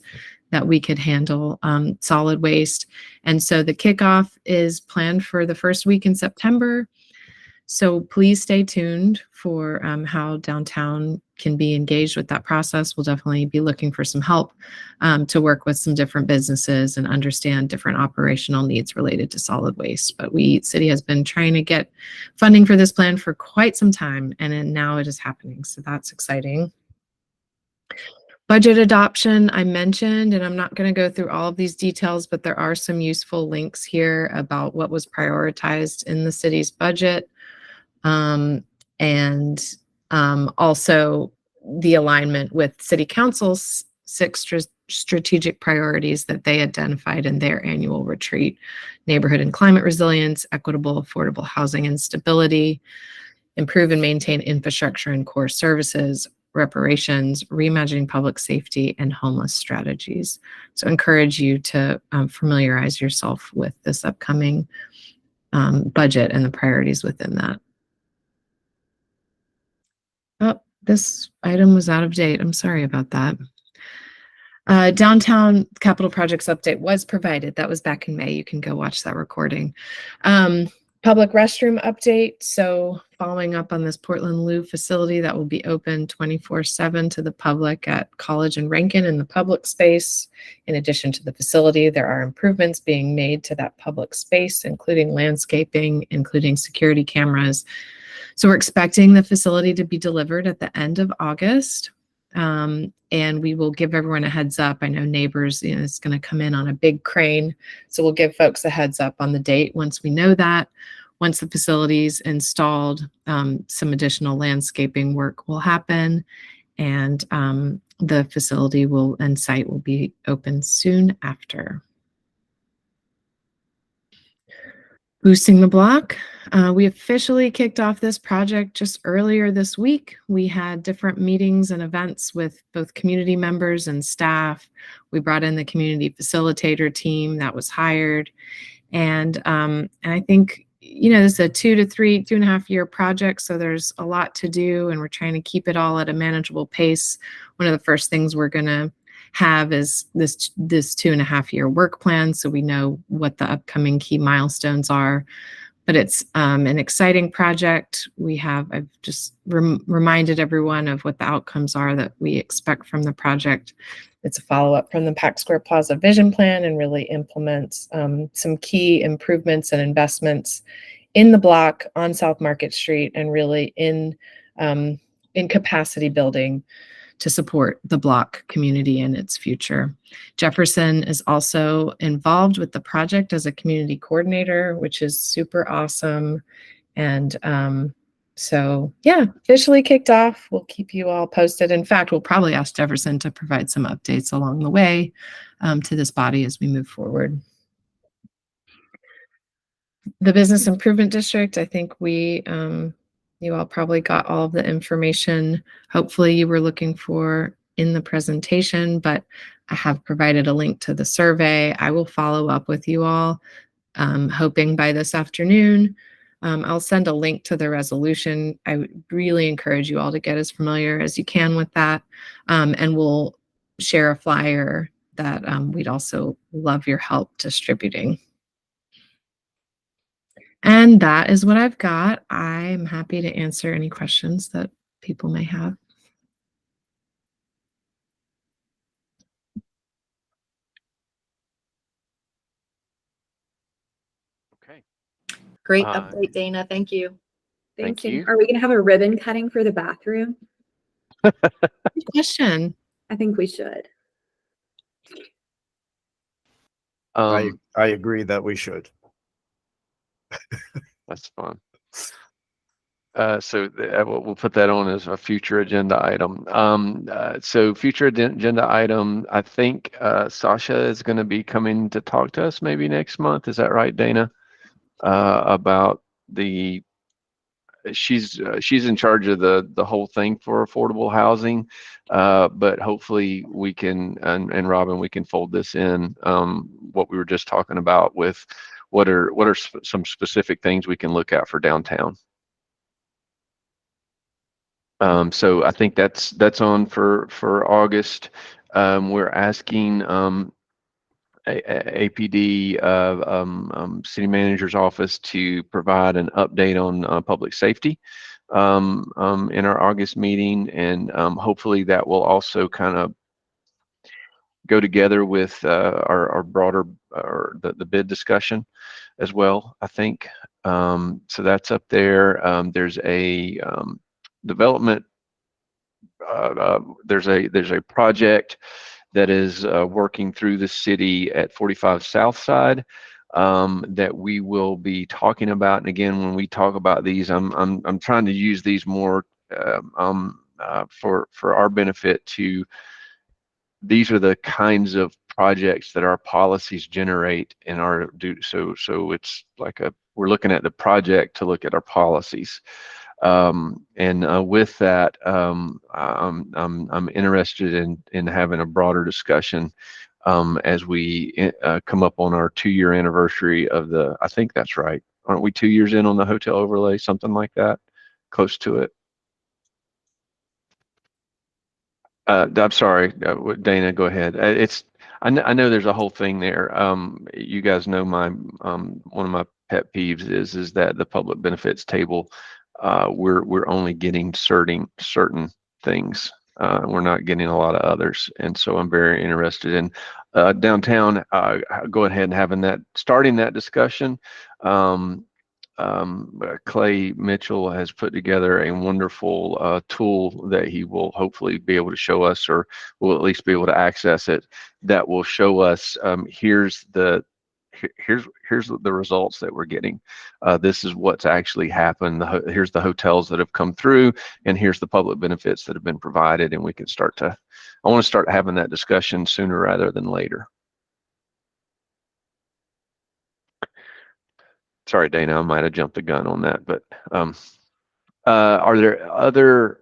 that we could handle solid waste. And so the kickoff is planned for the first week in September. So please stay tuned for how downtown can be engaged with that process. We'll definitely be looking for some help to work with some different businesses and understand different operational needs related to solid waste. But city has been trying to get funding for this plan for quite some time, and now it is happening. So that's exciting. Budget adoption, I mentioned, and I'm not going to go through all of these details, but there are some useful links here about what was prioritized in the city's budget. Also the alignment with City Council's 6 strategic priorities that they identified in their annual retreat: neighborhood and climate resilience, equitable, affordable housing and stability, improve and maintain infrastructure and core services, reparations, reimagining public safety, and homeless strategies. So I encourage you to familiarize yourself with this upcoming budget and the priorities within that. Oh, this item was out of date. I'm sorry about that. Downtown capital projects update was provided. That was back in May. You can go watch that recording. Public restroom update. So following up on this Portland Loo facility that will be open 24/7 to the public at College and Rankin in the public space. In addition to the facility, there are improvements being made to that public space, including landscaping, including security cameras. So we're expecting the facility to be delivered at the end of August. And we will give everyone a heads up. I know neighbors, it's going to come in on a big crane. So we'll give folks a heads up on the date once we know that. Once the facility's installed, some additional landscaping work will happen, and the facility and site will be open soon after. Boosting the block. We officially kicked off this project just earlier this week. We had different meetings and events with both community members and staff. We brought in the community facilitator team that was hired. And I think, this is a 2.5 year project. So there's a lot to do and we're trying to keep it all at a manageable pace. One of the first things we're going to have is this 2.5 year work plan, so we know what the upcoming key milestones are. But it's an exciting project. I've just reminded everyone of what the outcomes are that we expect from the project. It's a follow-up from the Pack Square Plaza Vision Plan and really implements some key improvements and investments in the block on South Market Street and really in capacity building to support the block community and its future. Jefferson is also involved with the project as a community coordinator, which is super awesome. And so, yeah, officially kicked off. We'll keep you all posted. In fact, we'll probably ask Jefferson to provide some updates along the way to this body as we move forward. The Business Improvement District, I think you all probably got all of the information hopefully you were looking for in the presentation, but I have provided a link to the survey. I will follow up with you all, hoping by this afternoon. I'll send a link to the resolution. I would really encourage you all to get as familiar as you can with that. And we'll share a flyer that we'd also love your help distributing. And that is what I've got. I'm happy to answer any questions that people may have. Okay. Great update, Dana. Thank you. Thank you. Are we going to have a ribbon cutting for the bathroom? Good question. I think we should. I agree that we should. That's fun. So we'll put that on as a future agenda item. So future agenda item, I think Sasha is going to be coming to talk to us maybe next month. Is that right, Dana? About she's in charge of the whole thing for affordable housing, but hopefully we can, and Robin, we can fold this in what we were just talking about with what are some specific things we can look at for downtown. So I think that's on for August. We're asking APD city manager's office to provide an update on public safety in our August meeting, and hopefully that will also kind of go together with our broader the bid discussion as well, I think. So that's up there. There's a development. There's a project that is working through the city at 45 South Side that we will be talking about. And again, when we talk about these, I'm trying to use these more for our benefit. These are the kinds of projects that our policies generate in our do. So it's like we're looking at the project to look at our policies. And with that, I'm interested in having a broader discussion as we come up on our 2-year anniversary of I think that's right. Aren't we 2 years in on the hotel overlay, something like that, close to it? I'm sorry, Dana, go ahead. I know there's a whole thing there. You guys know my one of my pet peeves is that the public benefits table, we're only getting certain things. We're not getting a lot of others, and so I'm very interested in downtown. Go ahead and starting that discussion. Clay Mitchell has put together a wonderful tool that he will hopefully be able to show us, or will at least be able to access it, that will show us here's the results that we're getting. This is what's actually happened. Here's the hotels that have come through, and here's the public benefits that have been provided, and we can I want to start having that discussion sooner rather than later. Sorry, Dana, I might have jumped the gun on that, but are there other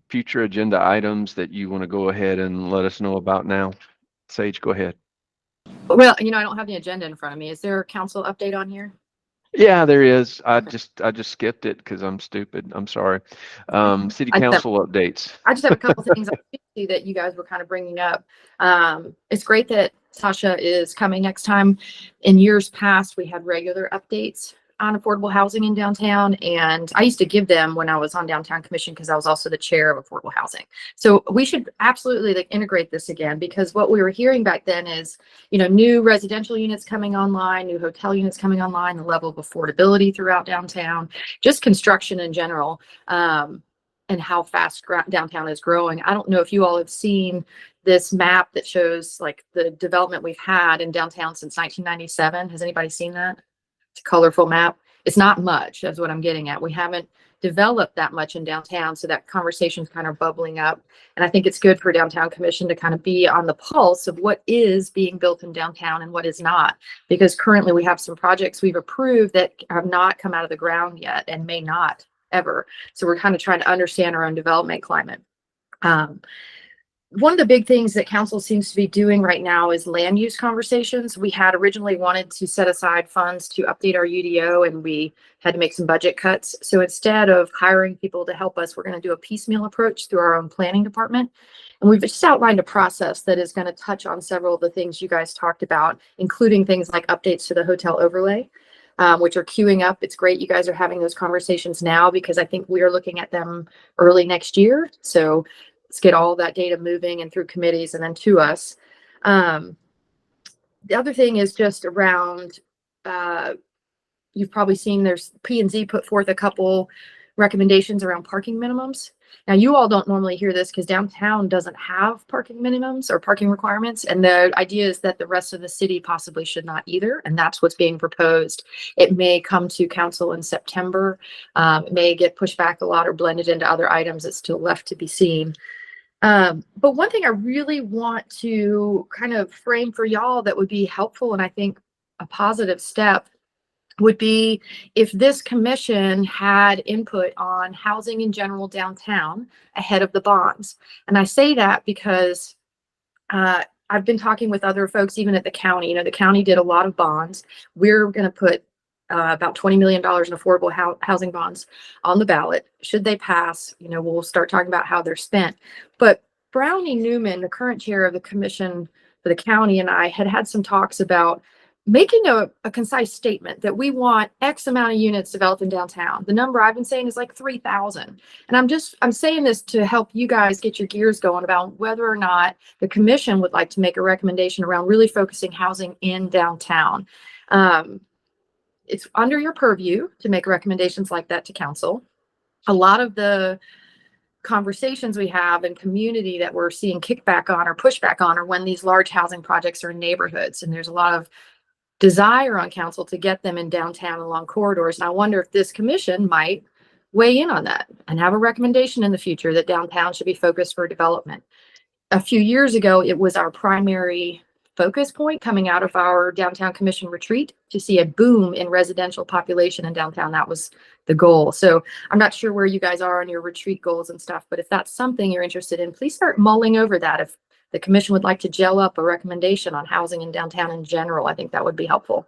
future agenda items that you want to go ahead and let us know about now? Sage, go ahead. Well, I don't have the agenda in front of me. Is there a council update on here? Yeah, there is. I just skipped it because I'm stupid. I'm sorry. City council updates. I just have a couple things I see that you guys were kind of bringing up. It's great that Sasha is coming next time. In years past, we had regular updates on affordable housing in downtown, and I used to give them when I was on downtown commission because I was also the chair of affordable housing. So we should absolutely integrate this again, because what we were hearing back then is, new residential units coming online, new hotel units coming online, the level of affordability throughout downtown, just construction in general. And how fast downtown is growing. I don't know if you all have seen this map that shows like the development we've had in downtown since 1997. Has anybody seen that? It's a colorful map. It's not much, that's what I'm getting at. We haven't developed that much in downtown, so that conversation's kind of bubbling up. And I think it's good for downtown commission to kind of be on the pulse of what is being built in downtown and what is not. Because currently we have some projects we've approved that have not come out of the ground yet and may not ever. So we're kind of trying to understand our own development climate. One of the big things that council seems to be doing right now is land use conversations. We had originally wanted to set aside funds to update our UDO, and we had to make some budget cuts. So instead of hiring people to help us, we're going to do a piecemeal approach through our own planning department. And we've just outlined a process that is going to touch on several of the things you guys talked about, including things like updates to the hotel overlay, which are queuing up. It's great you guys are having those conversations now, because I think we are looking at them early next year. So let's get all that data moving and through committees and then to us. The other thing is just around, you've probably seen there's P&Z put forth a couple recommendations around parking minimums. Now, you all don't normally hear this because downtown doesn't have parking minimums or parking requirements. And the idea is that the rest of the city possibly should not either. And that's what's being proposed. It may come to council in September. It may get pushed back a lot or blended into other items. It's still left to be seen. But one thing I really want to kind of frame for y'all that would be helpful, and I think a positive step, would be if this commission had input on housing in general downtown ahead of the bonds. And I say that because I've been talking with other folks, even at the county. The county did a lot of bonds. We're going to put about $20 million in affordable housing bonds on the ballot. Should they pass, we'll start talking about how they're spent. But Brownie Newman, the current chair of the commission for the county, and I had some talks about making a concise statement that we want X amount of units developed in downtown. The number I've been saying is like 3,000. And I'm saying this to help you guys get your gears going about whether or not the commission would like to make a recommendation around really focusing housing in downtown. It's under your purview to make recommendations like that to council. A lot of the conversations we have in community that we're seeing kickback on or pushback on are when these large housing projects are in neighborhoods, and there's a lot of desire on council to get them in downtown along corridors. And I wonder if this commission might weigh in on that and have a recommendation in the future that downtown should be focused for development. A few years ago, it was our primary focus point coming out of our downtown commission retreat to see a boom in residential population in downtown. That was the goal. So I'm not sure where you guys are on your retreat goals and stuff, but if that's something you're interested in, please start mulling over that. If the commission would like to gel up a recommendation on housing in downtown in general, I think that would be helpful.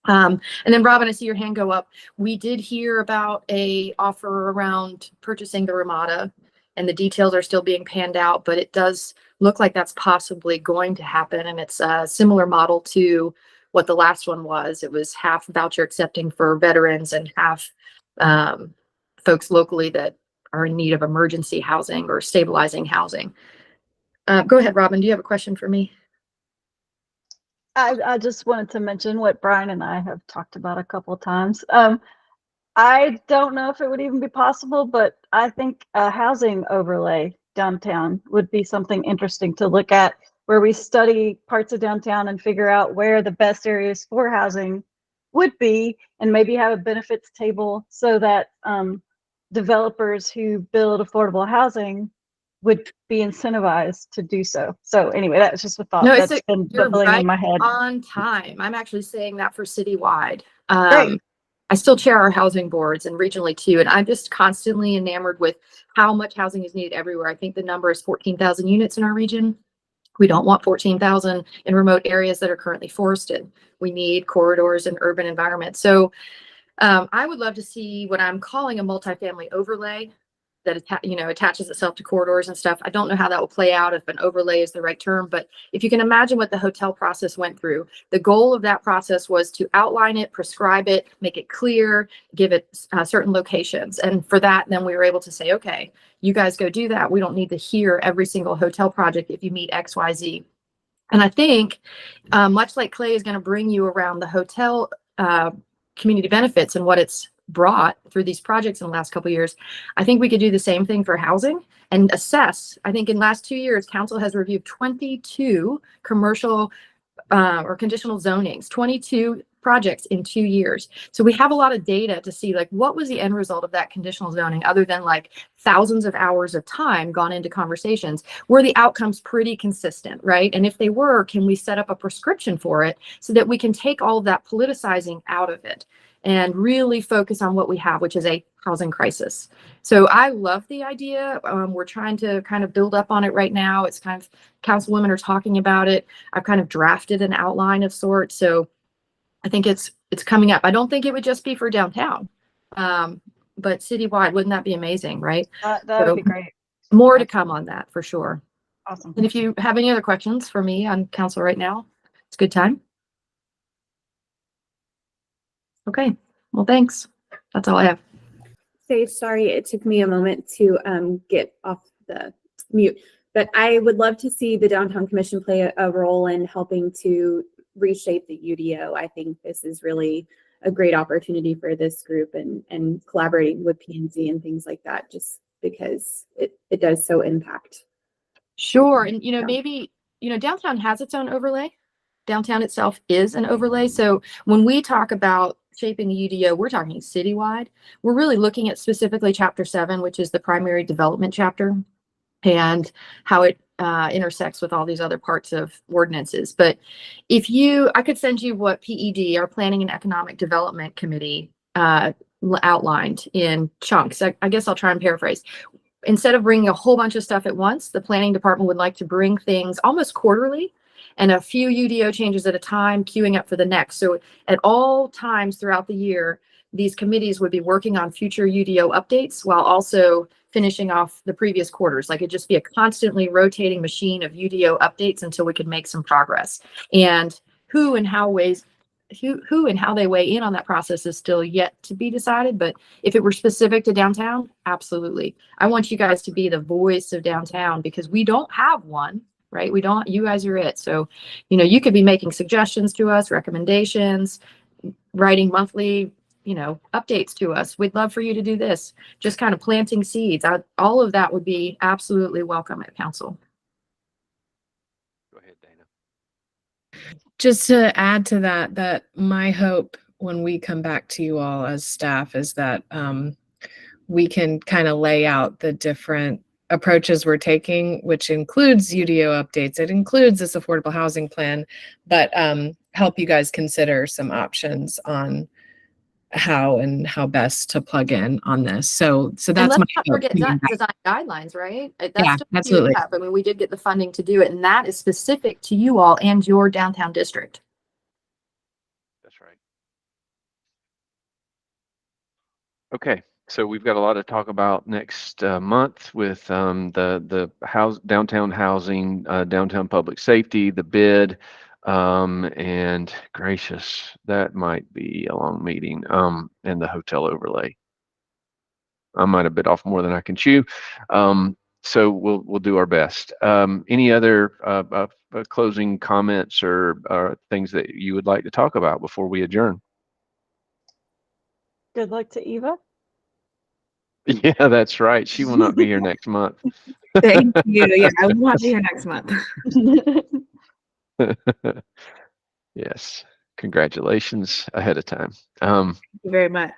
And then Robin, I see your hand go up. We did hear about a offer around purchasing the Ramada, and the details are still being panned out, but it does look like that's possibly going to happen. And it's a similar model to what the last one was. It was half voucher accepting for veterans and half folks locally that are in need of emergency housing or stabilizing housing. Go ahead, Robin. Do you have a question for me? I just wanted to mention what Brian and I have talked about a couple of times. I don't know if it would even be possible, but I think a housing overlay downtown would be something interesting to look at, where we study parts of downtown and figure out where the best areas for housing would be, and maybe have a benefits table so that developers who build affordable housing would be incentivized to do so. So anyway, that's just a thought that's been bubbling in my head. On time. I'm actually saying that for citywide. I still chair our housing boards and regionally too, and I'm just constantly enamored with how much housing is needed everywhere. I think the number is 14,000 units in our region. We don't want 14,000 in remote areas that are currently forested. We need corridors and urban environments. So I would love to see what I'm calling a multifamily overlay that attaches itself to corridors and stuff. I don't know how that will play out, if an overlay is the right term, but if you can imagine what the hotel process went through, the goal of that process was to outline it, prescribe it, make it clear, give it certain locations. And for that, then we were able to say, okay, you guys go do that. We don't need to hear every single hotel project if you meet X, Y, Z. And I think much like Clay is going to bring you around the hotel community benefits and what it's brought through these projects in the last couple of years, I think we could do the same thing for housing and assess. I think in the last 2 years, council has reviewed 22 commercial or conditional zonings, 22 projects in 2 years. So we have a lot of data to see like what was the end result of that conditional zoning, other than like thousands of hours of time gone into conversations. Were the outcomes pretty consistent, right? And if they were, can we set up a prescription for it so that we can take all of that politicizing out of it and really focus on what we have, which is a housing crisis. So I love the idea. We're trying to kind of build up on it right now. It's kind of, councilwomen are talking about it. I've kind of drafted an outline of sorts. So I think it's coming up. I don't think it would just be for downtown, but citywide. Wouldn't that be amazing, right? That would be great. More to come on that for sure. Awesome. And if you have any other questions for me on council right now, it's a good time. Okay, well, thanks. That's all I have. Say sorry, it took me a moment to get off the mute, but I would love to see the Downtown Commission play a role in helping to reshape the UDO. I think this is really a great opportunity for this group and collaborating with P&Z and things like that, just because it does so impact. Sure. And, maybe, downtown has its own overlay. Downtown itself is an overlay. So when we talk about shaping the UDO, we're talking citywide. We're really looking at specifically Chapter 7, which is the primary development chapter, and how it intersects with all these other parts of ordinances. But I could send you what PED, our Planning and Economic Development Committee, outlined in chunks. I guess I'll try and paraphrase. Instead of bringing a whole bunch of stuff at once, the planning department would like to bring things almost quarterly and a few UDO changes at a time, queuing up for the next. So at all times throughout the year, these committees would be working on future UDO updates while also finishing off the previous quarters. Like it'd just be a constantly rotating machine of UDO updates until we could make some progress. And who and how they weigh in on that process is still yet to be decided. But if it were specific to downtown, absolutely. I want you guys to be the voice of downtown because we don't have one, right? You guys are it. So, you could be making suggestions to us, recommendations, writing monthly, updates to us. We'd love for you to do this, just kind of planting seeds. All of that would be absolutely welcome at council. Go ahead, Dana. Just to add to that my hope when we come back to you all as staff is that we can kind of lay out the different approaches we're taking, which includes UDO updates. It includes this affordable housing plan, but help you guys consider some options on how best to plug in on this. So that's and let's my not hope. forget design guidelines, right? That's Yeah, still absolutely. I mean, we did get the funding to do it, and that is specific to you all and your downtown district. That's right. Okay, so we've got a lot to talk about next month with the downtown housing, downtown public safety, the bid, and gracious, that might be a long meeting, and the hotel overlay. I might have bit off more than I can chew. So we'll do our best. Any other closing comments or things that you would like to talk about before we adjourn? Good luck to Eva. Yeah, that's right. She will not be here next month. Thank you. Yeah, I will not be here next month. Yes. Congratulations ahead of time. Thank you very much.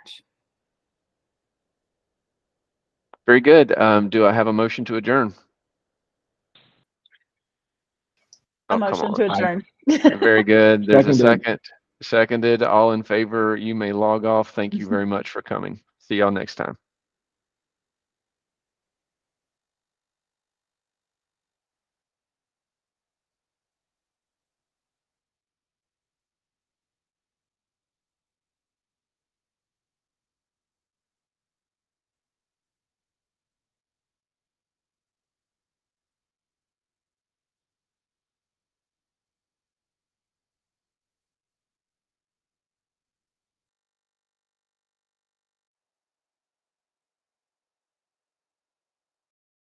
Very good. Do I have a motion to adjourn? A Oh, come motion on. to adjourn. Very good. There's a second. Seconded. All in favor, you may log off. Thank you very much for coming. See y'all next time.